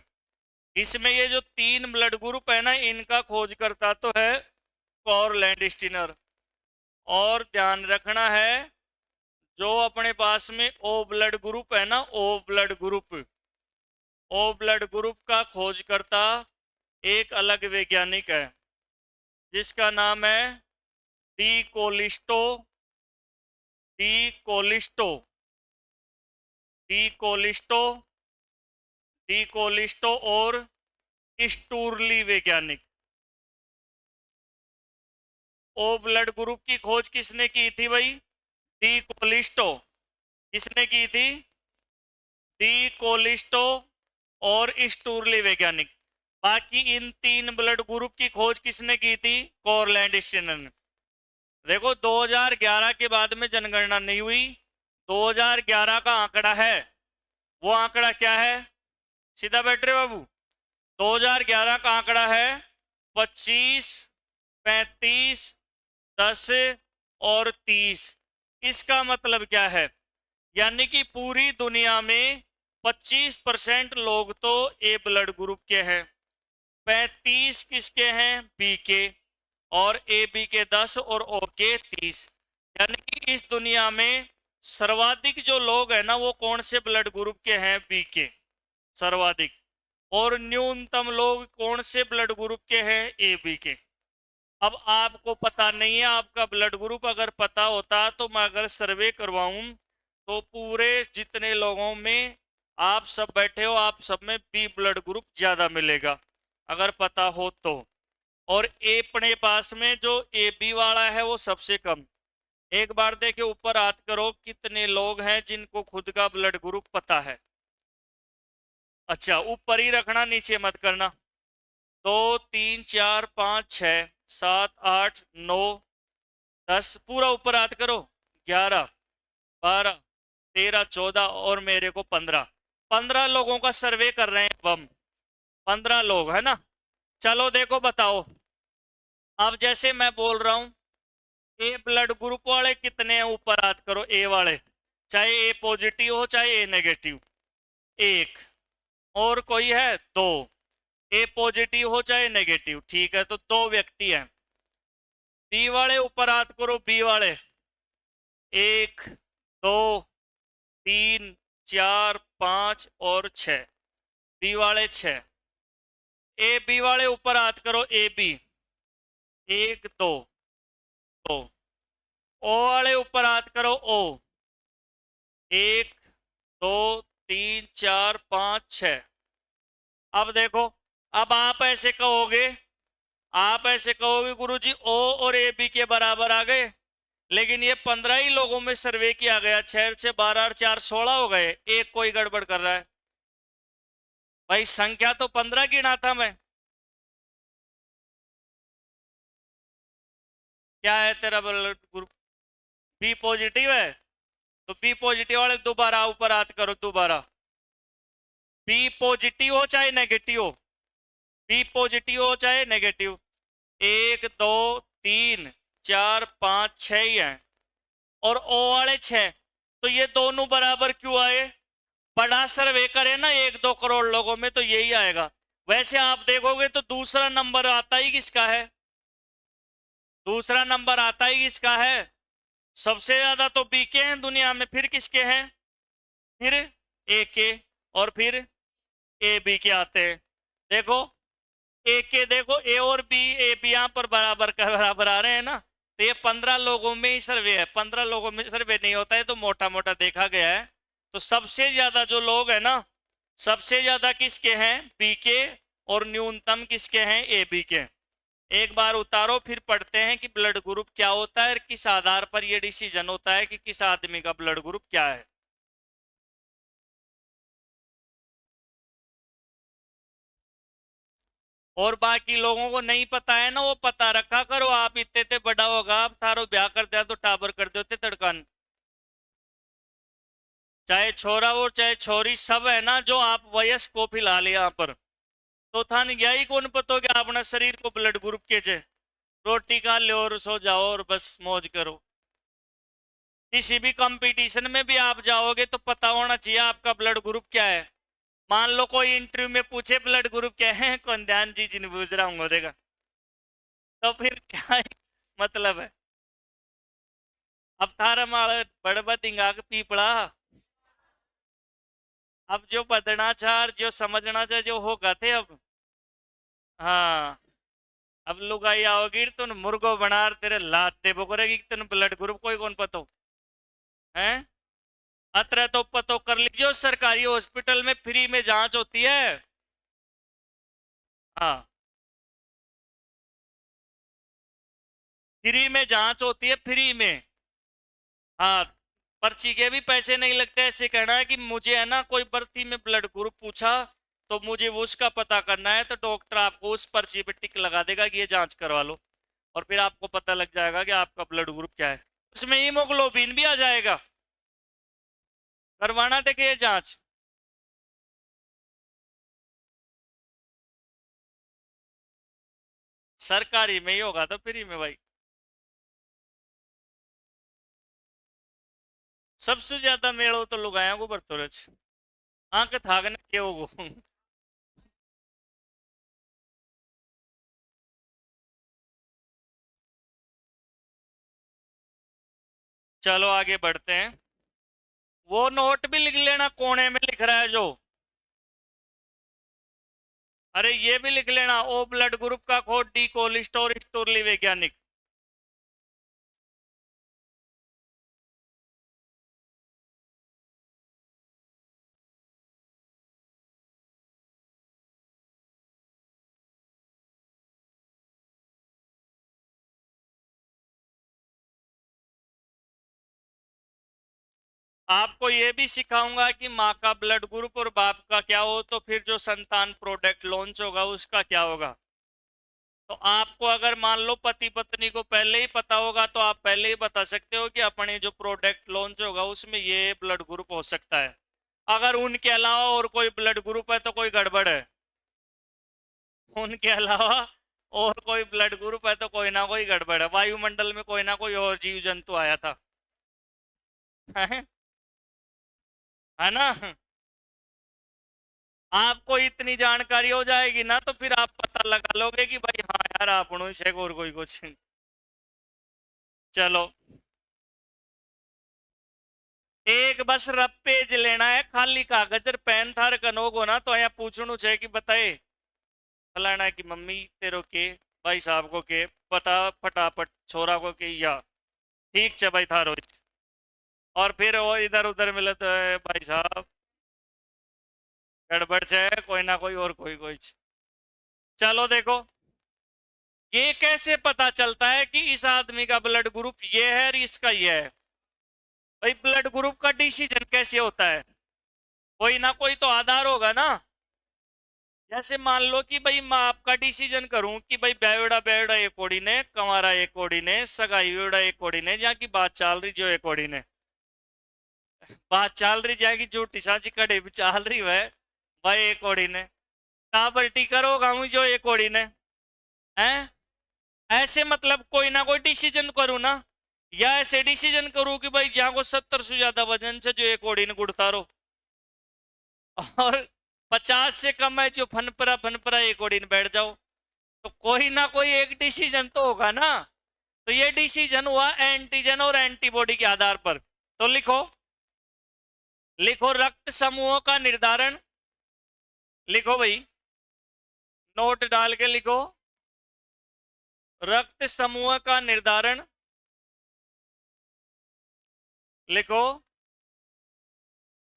इसमें ये जो 3 ब्लड ग्रुप है ना, इनका खोज करता तो है कॉरलैंड स्टीनर। और ध्यान रखना है, जो अपने पास में ओ ब्लड ग्रुप है ना, O blood group, O blood group का खोज करता एक अलग वैज्ञानिक है, जिसका नाम है डी कोलिस्टो। डी कोलिस्टो, डी कोलिस्टो, डी कोलिस्टो और स्टूरली वैज्ञानिक। ओ ब्लड ग्रुप की खोज किसने की थी भाई? डी कोलिस्टो। किसने की थी? डी कोलिस्टो और स्टूरली वैज्ञानिक। बाकी इन 3 ब्लड ग्रुप की खोज किसने की थी? कॉरलैंड स्टीनर ने। देखो 2011 के बाद में जनगणना नहीं हुई, 2011 का आंकड़ा है। वो आंकड़ा क्या है? सीधा बैठ रहे बाबू। 2011 का आंकड़ा है 25, 35, 10 और 30। इसका मतलब क्या है? यानी कि पूरी दुनिया में 25% लोग तो ए ब्लड ग्रुप के हैं, 35 किसके हैं? बी के, और ए बी के 10 और ओ के 30। यानी कि इस दुनिया में सर्वाधिक जो लोग हैं ना वो कौन से ब्लड ग्रुप के हैं? बी के, सर्वाधिक। और न्यूनतम लोग कौन से ब्लड ग्रुप के हैं? ए बी के। अब आपको पता नहीं है आपका ब्लड ग्रुप, अगर पता होता तो मैं अगर सर्वे करवाऊं तो पूरे जितने लोगों में आप सब बैठे हो आप सब में बी ब्लड ग्रुप ज्यादा मिलेगा, अगर पता हो तो। और ए अपने पास में जो ए बी वाला है वो सबसे कम। एक बार देखे ऊपर हाथ करो कितने लोग हैं जिनको खुद का ब्लड ग्रुप पता है। अच्छा, ऊपर ही रखना, नीचे मत करना। 2 3 4 5 6 7 8 9 10, पूरा ऊपर हाथ करो। 11 12 13 14 और मेरे को 15। 15 लोगों का सर्वे कर रहे हैं हम। 15 लोग है ना। चलो देखो बताओ। अब जैसे मैं बोल रहा हूं ए ब्लड ग्रुप वाले कितने हैं? ऊपर हाथ करो। ए वाले, चाहे ए पॉजिटिव हो चाहे ए नेगेटिव, एक। और कोई है? दो। ए पॉजिटिव हो चाहे नेगेटिव, ठीक है, तो दो व्यक्ति हैं। बी वाले ऊपर हाथ करो। बी वाले 1 2 3 4 5 और 6। बी वाले 6। ए बी वाले ऊपर हाथ करो। A B 1 2 2। ओ वाले ऊपर हाथ करो। ओ 1 2 3 4 5 6। अब देखो, अब आप ऐसे कहोगे गुरुजी ओ और ए बी के बराबर आ गए, लेकिन ये 15 ही लोगों में सर्वे किया गया, 6 से 12 और 4 16 हो गए, एक कोई गड़बड़ कर रहा है। भाई संख्या तो 15 गिना था मैं। क्या है तेरा ब्लड ग्रुप? बी पॉजिटिव है, तो बी पॉजिटिव वाले दोबारा ऊपर हाथ करो। दोबारा बी पॉजिटिव हो चाहे नेगेटिव हो, बी पॉजिटिव हो चाहे नेगेटिव, 1 2 3 4 5 6 ही है। और ओ वाले 6, तो ये दोनों बराबर क्यों आए? बड़ा सर्वे करे ना 1-2 करोड़ लोगों में तो यही आएगा। वैसे आप देखोगे तो दूसरा नंबर आता ही किसका है? दूसरा नंबर आता ही किसका है? सबसे ज्यादा तो बी के हैं दुनिया में, फिर किसके हैं? फिर ए के, और फिर ए बी के आते हैं। देखो ए के, देखो ए और बी, ए बी यहां पर बराबर का बराबर आ रहे हैं ना। तो ये 15 लोगों में ही सर्वे है, 15 लोगों में सर्वे नहीं होता है, तो मोटा मोटा देखा गया है। तो सबसे ज्यादा जो लोग है ना, सबसे ज्यादा किसके हैं? बी के, और न्यूनतम किसके हैं? ए बी के। एक बार उतारो फिर पढ़ते हैं कि ब्लड ग्रुप क्या होता है और किस आधार पर यह डिसीजन होता है कि किस आदमी का ब्लड ग्रुप क्या है। और बाकी लोगों को नहीं पता है ना, वो पता रखा करो। आप इतने इतने बड़ा होगा, आप थारो ब्याह कर दिया तो टाबर कर देते तड़कान। चाहे छोरा हो चाहे छोरी, सब है ना जो आप वयस्क को फिलहाल यहाँ पर। तो थान यही कौन पता कि अपना शरीर को ब्लड ग्रुप के जे रोटी खा लो और सो जाओ और बस मौज करो। किसी भी कंपटीशन में भी आप जाओगे तो पता होना चाहिए आपका ब्लड ग्रुप क्या है। मान लो कोई इंटरव्यू में पूछे ब्लड ग्रुप क्या है, कौन ध्यान जी जिन पूछ रहा हूँ देगा, तो फिर क्या मतलब है? अब थारा माल बड़बा दिंगा के पीपड़ा। अब जो बदना चाह जो समझना चाह जो होगा थे अब। हाँ, अब लुगाई आओगी तुम मुर्गो बना तेरे लात दे बोकरेगी तुम ब्लड ग्रुप कोई कौन पतो है? अत्र तो पतो कर लीजिए, सरकारी हॉस्पिटल में फ्री में जांच होती है। हाँ, फ्री में जांच होती है, फ्री में। हाँ, पर्ची के भी पैसे नहीं लगते। ऐसे कहना है कि मुझे है ना कोई भर्ती में ब्लड ग्रुप पूछा तो मुझे वो उसका पता करना है, तो डॉक्टर आपको उस पर्ची पे टिक लगा देगा कि ये जांच करवा लो, और फिर आपको पता लग जाएगा कि आपका ब्लड ग्रुप क्या है। उसमें हीमोग्लोबिन भी आ जाएगा। करवाना देखिए जांच। सरकारी में ही होगा तो फ्री में भाई। सबसे ज्यादा मेल हो तो लुगाया को बरतो रच आके थागने के वो चलो आगे बढ़ते हैं। वो नोट भी लिख लेना कोने में लिख रहा है जो। अरे ये भी लिख लेना, ओ ब्लड ग्रुप का कोड डी कोलेस्टोर स्टोरली वैज्ञानिक। आपको ये भी सिखाऊंगा कि माँ का ब्लड ग्रुप और बाप का क्या हो तो फिर जो संतान प्रोडक्ट लॉन्च होगा उसका क्या होगा। तो आपको अगर मान लो पति पत्नी को पहले ही पता होगा तो आप पहले ही बता सकते हो कि अपने जो प्रोडक्ट लॉन्च होगा उसमें ये ब्लड ग्रुप हो सकता है। अगर उनके अलावा और कोई ब्लड ग्रुप है तो कोई गड़बड़ है। उनके अलावा और कोई ब्लड ग्रुप है तो कोई ना कोई गड़बड़ है, वायुमंडल में कोई ना कोई और जीव जंतु आया था। है ना। आपको इतनी जानकारी हो जाएगी ना तो फिर आप पता लगा लोगे कि भाई हाँ यार आपनो से और कोई कुछ। चलो, एक बस रफ पेज लेना है, खाली कागज और पेन थार कनोगो ना तो यहाँ पूछनु छे कि बताए फलाना की मम्मी तेरो के भाई साहब को के बता फटाफट छोरा को के या ठीक छे भाई थारो। और फिर वो इधर उधर मिले तो भाई साहब गड़बड़ छे कोई ना कोई और कोई कोई छे। चलो देखो, ये कैसे पता चलता है कि इस आदमी का ब्लड ग्रुप ये है और इसका ये है। भाई ब्लड ग्रुप का डिसीजन कैसे होता है, कोई ना कोई तो आधार होगा ना। जैसे मान लो कि भाई मैं आपका डिसीजन करूं कि भाई बेवड़ा बेवड़ा एक कोड़ी ने कमारा एक कोड़ी ने सगाई बेवड़ा एक कोड़ी ने जहाँ की बात चल रही जो एक कोड़ी ने बात चल रही जाएगी झूठी साची कड़े भी चल रही है भाई एक कोड़ी ने पलटी करोगा मुझे जो एक कोड़ी ने हैं। ऐसे मतलब कोई ना कोई डिसीजन करूं ना, या ऐसे डिसीजन करूं कि भाई जहां को 70 से ज्यादा वजन से जो एक कोड़ी ने गुड़ता रहो और 50 से कम है जो फनपरा एक कोड़ी ने बैठ जाओ। तो कोई ना कोई एक डिसीजन तो होगा ना। तो ये डिसीजन हुआ एंटीजन और एंटीबॉडी के आधार पर। तो लिखो, लिखो रक्त समूहों का निर्धारण। लिखो भाई, नोट डाल के लिखो, रक्त समूह का निर्धारण। लिखो,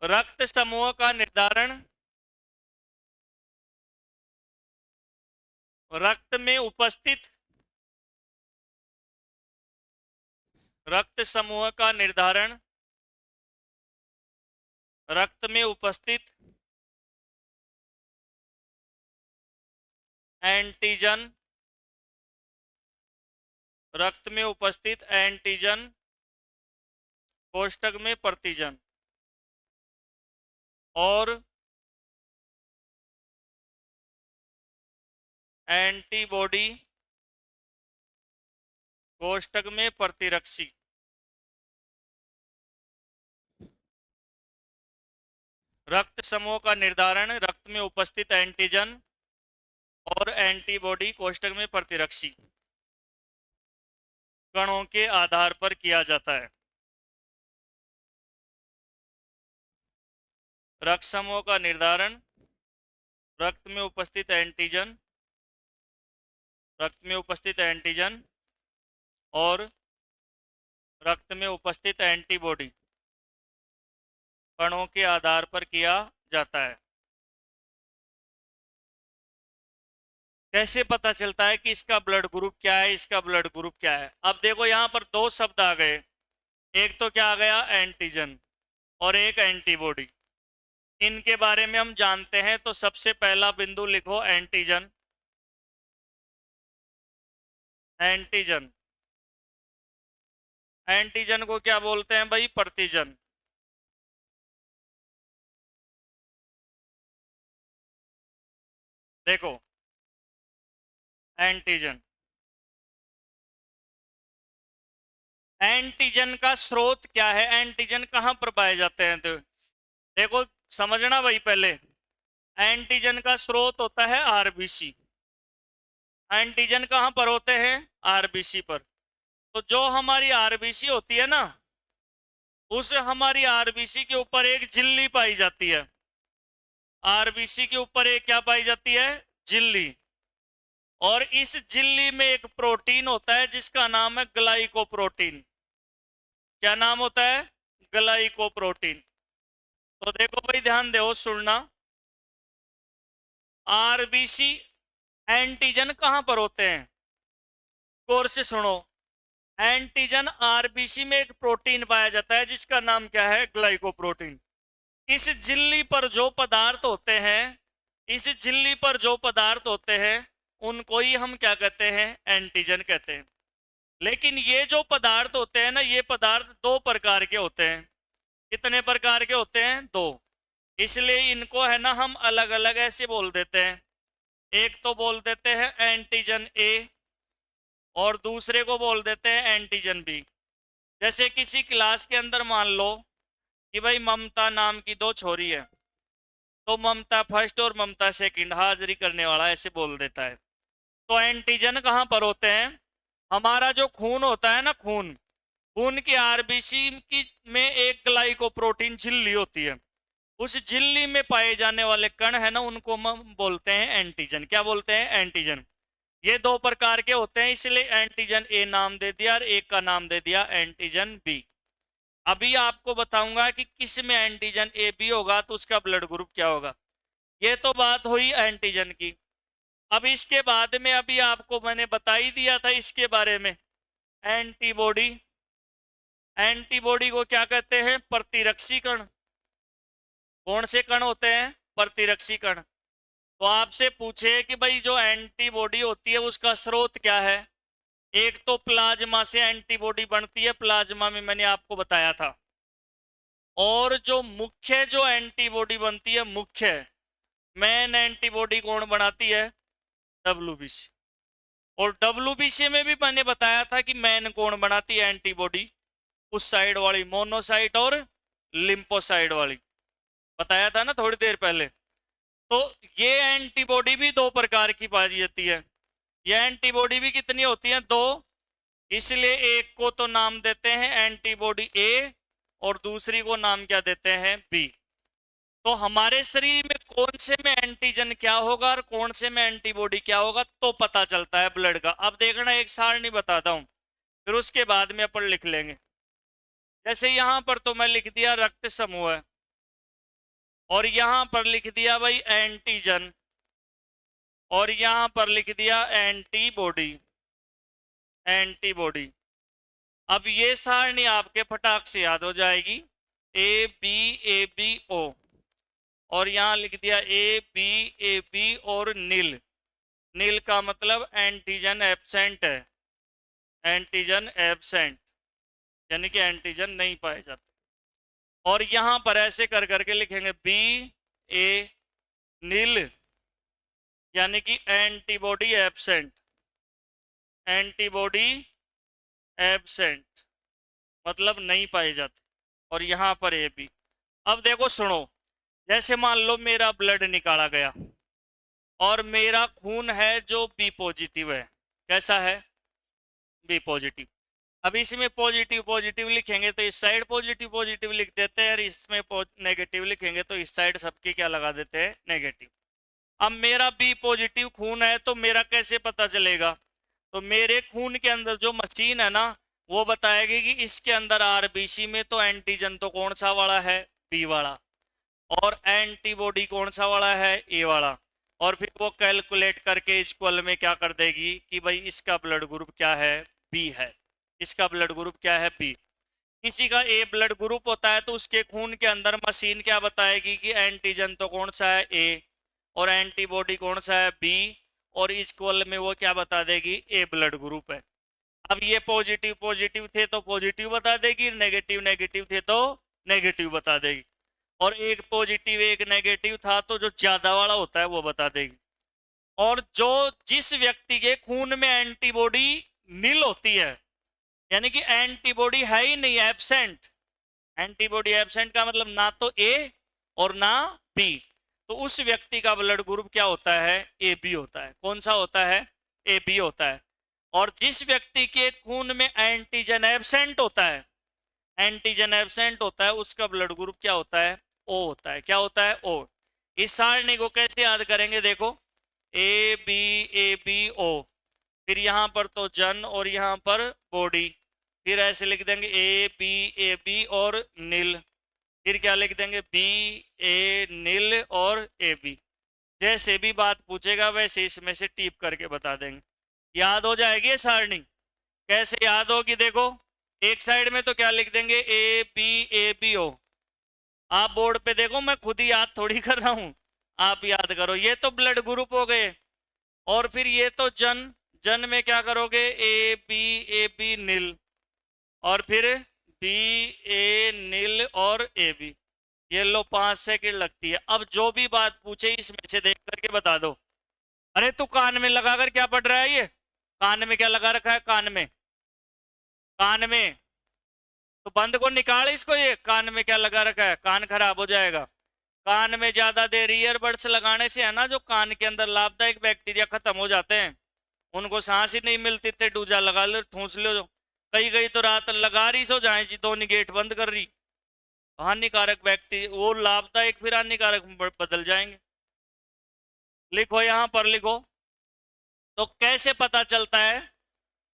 रक्त समूह का निर्धारण रक्त में उपस्थित, रक्त समूह का निर्धारण रक्त में उपस्थित एंटीजन, रक्त में उपस्थित एंटीजन कोष्ठक में प्रतिजन और एंटीबॉडी कोष्ठक में प्रतिरक्षी। रक्त समूह का निर्धारण रक्त में उपस्थित एंटीजन और एंटीबॉडी कोष्ठक में प्रतिरक्षी कणों के आधार पर किया जाता है। रक्त समूह का निर्धारण रक्त में उपस्थित एंटीजन, रक्त में उपस्थित एंटीजन और रक्त में उपस्थित एंटीबॉडी कणों के आधार पर किया जाता है। कैसे पता चलता है कि इसका ब्लड ग्रुप क्या है, इसका ब्लड ग्रुप क्या है। अब देखो यहां पर दो शब्द आ गए, एक तो क्या आ गया एंटीजन और एक एंटीबॉडी। इनके बारे में हम जानते हैं तो सबसे पहला बिंदु लिखो एंटीजन। एंटीजन, एंटीजन को क्या बोलते हैं भाई, प्रतिजन। देखो एंटीजन, एंटीजन का स्रोत क्या है, एंटीजन कहाँ पर पाए जाते हैं? तो देखो समझना भाई, पहले एंटीजन का स्रोत होता है आरबीसी। एंटीजन कहाँ पर होते हैं? आरबीसी पर। तो जो हमारी आरबीसी होती है ना, उस हमारी आरबीसी के ऊपर एक झिल्ली पाई जाती है। आरबीसी के ऊपर एक क्या पाई जाती है? झिल्ली। और इस झिल्ली में एक प्रोटीन होता है जिसका नाम है ग्लाइकोप्रोटीन। क्या नाम होता है? ग्लाइकोप्रोटीन। तो देखो भाई, ध्यान दो, सुनना। आरबीसी एंटीजन कहां पर होते हैं? गौर से सुनो। एंटीजन आरबीसी में एक प्रोटीन पाया जाता है जिसका नाम क्या है? ग्लाइकोप्रोटीन। इस झिल्ली पर जो पदार्थ होते हैं, इस झिल्ली पर जो पदार्थ होते हैं उनको ही हम क्या कहते हैं? एंटीजन कहते हैं। लेकिन ये जो पदार्थ होते हैं ना, ये पदार्थ दो प्रकार के होते हैं। कितने प्रकार के होते हैं? दो। इसलिए इनको है ना हम अलग अलग ऐसे बोल देते हैं। एक तो बोल देते हैं एंटीजन ए और दूसरे को बोल देते हैं एंटीजन बी। जैसे किसी क्लास के अंदर मान लो कि भाई ममता नाम की दो छोरी है, तो ममता फर्स्ट और ममता सेकंड हाजिरी करने वाला ऐसे बोल देता है। तो एंटीजन कहाँ पर होते हैं? हमारा जो खून होता है ना, खून, खून की आरबीसी की में एक ग्लाइकोप्रोटीन झिल्ली होती है। उस झिल्ली में पाए जाने वाले कण है ना, उनको हम बोलते हैं एंटीजन। क्या बोलते हैं? एंटीजन। ये दो प्रकार के होते हैं, इसलिए एंटीजन ए नाम दे दिया और एक का नाम दे दिया एंटीजन बी। अभी आपको बताऊंगा कि किस में एंटीजन ए बी होगा तो उसका ब्लड ग्रुप क्या होगा। ये तो बात हुई एंटीजन की। अब इसके बाद में अभी आपको मैंने बता ही दिया था इसके बारे में, एंटीबॉडी। एंटीबॉडी को क्या कहते हैं? प्रतिरक्षी कण। कौन से कण होते हैं? प्रतिरक्षी कण। तो आपसे पूछे कि भाई जो एंटीबॉडी होती है उसका स्रोत क्या है? एक तो प्लाज्मा से एंटीबॉडी बनती है, प्लाज्मा में मैंने आपको बताया था। और जो मुख्य जो एंटीबॉडी बनती है, मुख्य मेन एंटीबॉडी कौन बनाती है? डब्ल्यूबीसी। और डब्ल्यूबीसी में भी मैंने बताया था कि मेन कौन बनाती है एंटीबॉडी? उस साइड वाली, मोनोसाइट और लिम्फोसाइट वाली, बताया था ना थोड़ी देर पहले। तो ये एंटीबॉडी भी दो प्रकार की पाई जाती है। ये एंटीबॉडी भी कितनी होती है? दो। इसलिए एक को तो नाम देते हैं एंटीबॉडी ए और दूसरी को नाम क्या देते हैं? बी। तो हमारे शरीर में कौन से में एंटीजन क्या होगा और कौन से में एंटीबॉडी क्या होगा तो पता चलता है ब्लड का। अब देखना, एक सारणी बताता हूं, फिर उसके बाद में अपन लिख लेंगे। जैसे यहां पर तो मैं लिख दिया रक्त समूह है, और यहां पर लिख दिया भाई एंटीजन, और यहां पर लिख दिया एंटीबॉडी। एंटीबॉडी। अब ये सारणी आपके फटाक से याद हो जाएगी, ए बी ओ, और यहां लिख दिया ए बी और नील। नील का मतलब एंटीजन एब्सेंट है, एंटीजन एब्सेंट, यानी कि एंटीजन नहीं पाए जाते। और यहां पर ऐसे कर करके लिखेंगे बी ए नील, यानी कि एंटीबॉडी एब्सेंट। एंटीबॉडी एब्सेंट मतलब नहीं पाए जाते। और यहां पर ए बी। अब देखो सुनो, जैसे मान लो मेरा ब्लड निकाला गया और मेरा खून है जो बी पॉजिटिव है। कैसा है? B positive. अब इसमें पॉजिटिव पॉजिटिव लिखेंगे तो इस साइड पॉजिटिव पॉजिटिव लिख देते हैं, और इसमें नेगेटिव लिखेंगे तो इस साइड सबके क्या लगा देते हैं? नेगेटिव। अब मेरा बी पॉजिटिव खून है तो मेरा कैसे पता चलेगा? तो मेरे खून के अंदर जो मशीन है ना, वो बताएगी कि इसके अंदर आरबीसी में तो एंटीजन तो कौन सा वाला है? बी वाला। और एंटीबॉडी कौन सा वाला है? ए वाला। और फिर वो कैलकुलेट करके इक्वल में क्या कर देगी कि भाई इसका ब्लड ग्रुप क्या है? बी है। इसका ब्लड ग्रुप क्या है? बी। किसी का ए ब्लड ग्रुप होता है तो उसके खून के अंदर मशीन क्या बताएगी कि एंटीजन तो कौन सा है? ए, और एंटीबॉडी कौन सा है? बी। और इक्वल में वो क्या बता देगी? ए ब्लड ग्रुप है। अब ये पॉजिटिव पॉजिटिव थे तो पॉजिटिव बता देगी, नेगेटिव नेगेटिव थे तो नेगेटिव बता देगी। और एक पॉजिटिव एक नेगेटिव था तो जो ज्यादा वाला होता है वो बता देगी। और जो जिस व्यक्ति के खून में एंटीबॉडी नील होती है यानी कि एंटीबॉडी है ही नहीं, एब्सेंट। एंटीबॉडी एब्सेंट का मतलब ना तो ए और ना बी। तो उस व्यक्ति का ब्लड ग्रुप क्या होता है? ए बी होता है। कौन सा होता है? ए बी होता है। और जिस व्यक्ति के खून में एंटीजन एब्सेंट होता है, एंटीजन एब्सेंट होता है, उसका ब्लड ग्रुप क्या होता है? ओ होता है। क्या होता है? ओ। इस सारणी को कैसे याद करेंगे? देखो, ए बी ओ, फिर यहां पर तो जन और यहां पर बॉडी, फिर ऐसे लिख देंगे ए बी और नील, फिर क्या लिख देंगे? बी ए नील और ए बी। जैसे भी बात पूछेगा वैसे इसमें से टीप करके बता देंगे, याद हो जाएगी ये सारणी। कैसे याद होगी? देखो, एक साइड में तो क्या लिख देंगे? A B O. आप बोर्ड पे देखो, मैं खुद ही याद थोड़ी कर रहा हूं, आप याद करो। ये तो ब्लड ग्रुप हो गए। और फिर ये तो जन, जन में क्या करोगे? ए बी नील, और फिर बी ए नील और ए बी। ये लो, 5 सेकंड लगती है। अब जो भी बात पूछे इसमें से देख करके बता दो। अरे तू कान में लगाकर क्या पढ़ रहा है? ये कान में क्या लगा रखा है? कान में, कान में तो बंद को निकाल इसको। ये कान में क्या लगा रखा है? कान खराब हो जाएगा। कान में ज्यादा देर ईयरबड्स लगाने से है ना, जो कान के अंदर लाभदायक बैक्टीरिया खत्म हो जाते हैं, उनको सांस ही नहीं मिलती। ते डूजा लगा लो, ठूस लो। कई कई तो रात लगा रही सो जाए जी, दोनों गेट बंद कर रही। हानिकारक बैक्टीरिया वो लाभदायक फिर हानिकारक बदल जाएंगे। लिखो, यहां पर लिखो। तो कैसे पता चलता है?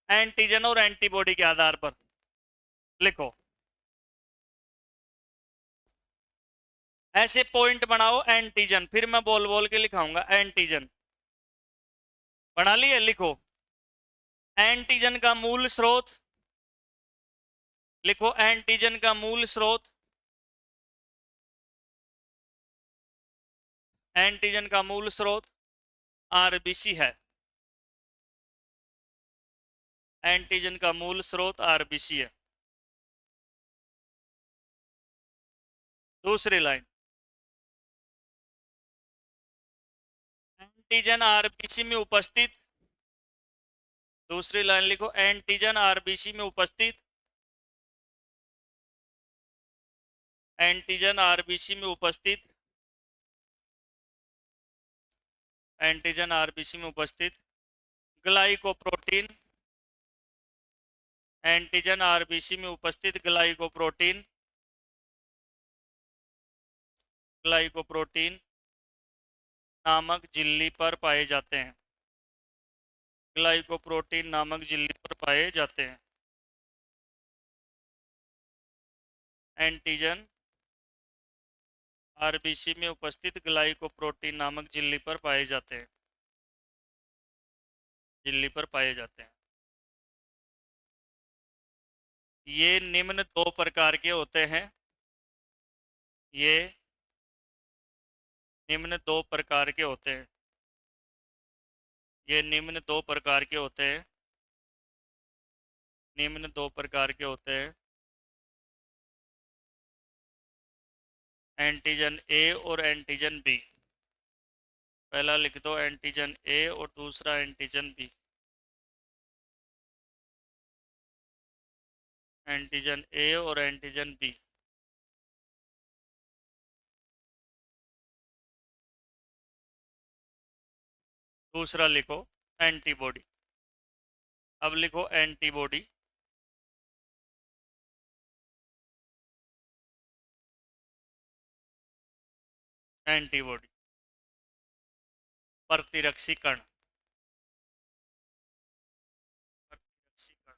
एंटीजन और एंटीबॉडी के आधार पर। लिखो, ऐसे पॉइंट बनाओ। एंटीजन, फिर मैं बोल बोल के लिखाऊंगा। एंटीजन बना लिए? लिखो, एंटीजन का मूल स्रोत। लिखो, एंटीजन का मूल स्रोत। एंटीजन का मूल स्रोत आरबीसी है। एंटीजन का मूल स्रोत आरबीसी है। दूसरी लाइन, एंटीजन आरबीसी में उपस्थित। दूसरी लाइन लिखो, एंटीजन आरबीसी में उपस्थित। एंटीजन आरबीसी में उपस्थित। एंटीजन आरबीसी में उपस्थित ग्लाइकोप्रोटीन। एंटीजन आरबीसी में उपस्थित ग्लाइकोप्रोटीन। ग्लाइकोप्रोटीन नामक झिल्ली पर पाए जाते हैं। ग्लाइकोप्रोटीन नामक झिल्ली पर पाए जाते हैं। एंटीजन आरबीसी में उपस्थित ग्लाइकोप्रोटीन नामक झिल्ली पर पाए जाते हैं। झिल्ली पर पाए जाते हैं। ये निम्न दो प्रकार के होते हैं। ये निम्न दो प्रकार के होते हैं। ये निम्न दो प्रकार के होते हैं। निम्न दो प्रकार के होते हैं। एंटीजन ए और एंटीजन बी। पहला लिख दो एंटीजन ए और दूसरा एंटीजन बी। एंटीजन ए और एंटीजन बी। दूसरा लिखो एंटीबॉडी। अब लिखो एंटीबॉडी। एंटीबॉडी, प्रतिरक्षी कण। प्रतिरक्षी कण।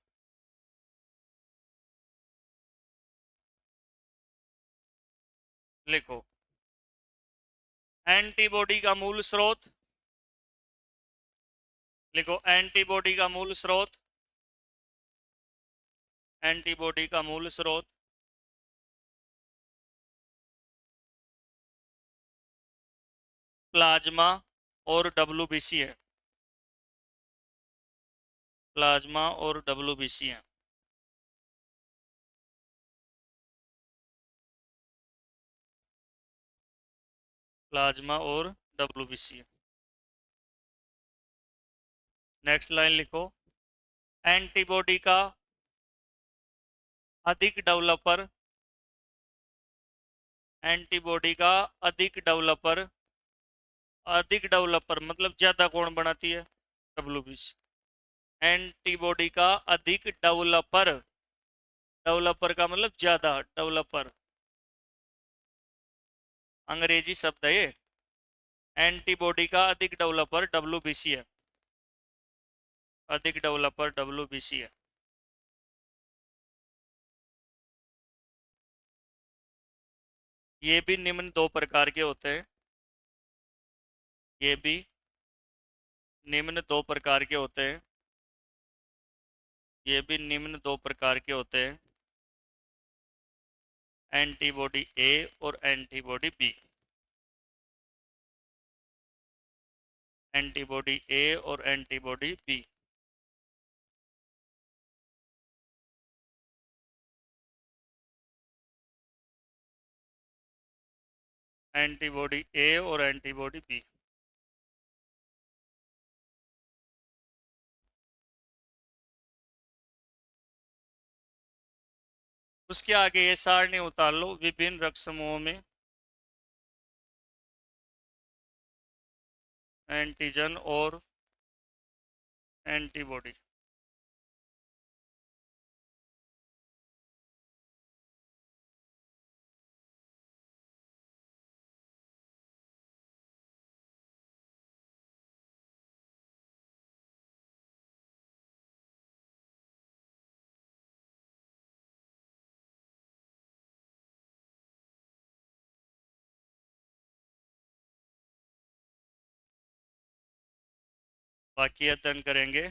लिखो, एंटीबॉडी का मूल स्रोत। लिखो, एंटीबॉडी का मूल स्रोत। एंटीबॉडी का मूल स्रोत प्लाज्मा और डब्ल्यूबीसी है। प्लाज्मा और डब्ल्यूबीसी है। प्लाज्मा और डब्ल्यूबीसी है। नेक्स्ट लाइन लिखो, एंटीबॉडी का अधिक डेवलपर, एंटीबॉडी का अधिक डेवलपर मतलब ज्यादा कौन बनाती है, डब्ल्यूबीसी। एंटीबॉडी का अधिक डेवलपर, डेवलपर का मतलब ज्यादा, डेवलपर अंग्रेजी शब्द है ये। एंटीबॉडी का अधिक डेवलपर डब्ल्यूबीसी है, अधिक डेवलपर डब्ल्यूबीसी है। ये भी निम्न दो प्रकार के होते हैं, ये भी निम्न दो प्रकार के होते हैं, ये भी निम्न दो प्रकार के होते हैं, एंटीबॉडी ए और एंटीबॉडी बी। एंटीबॉडी ए और एंटीबॉडी बी। एंटीबॉडी ए और एंटीबॉडी बी। उसके आगे ये सारणी उतार लो, विभिन्न रक्त समूहों में एंटीजन और एंटीबॉडी। बाकी अध्ययन करेंगे।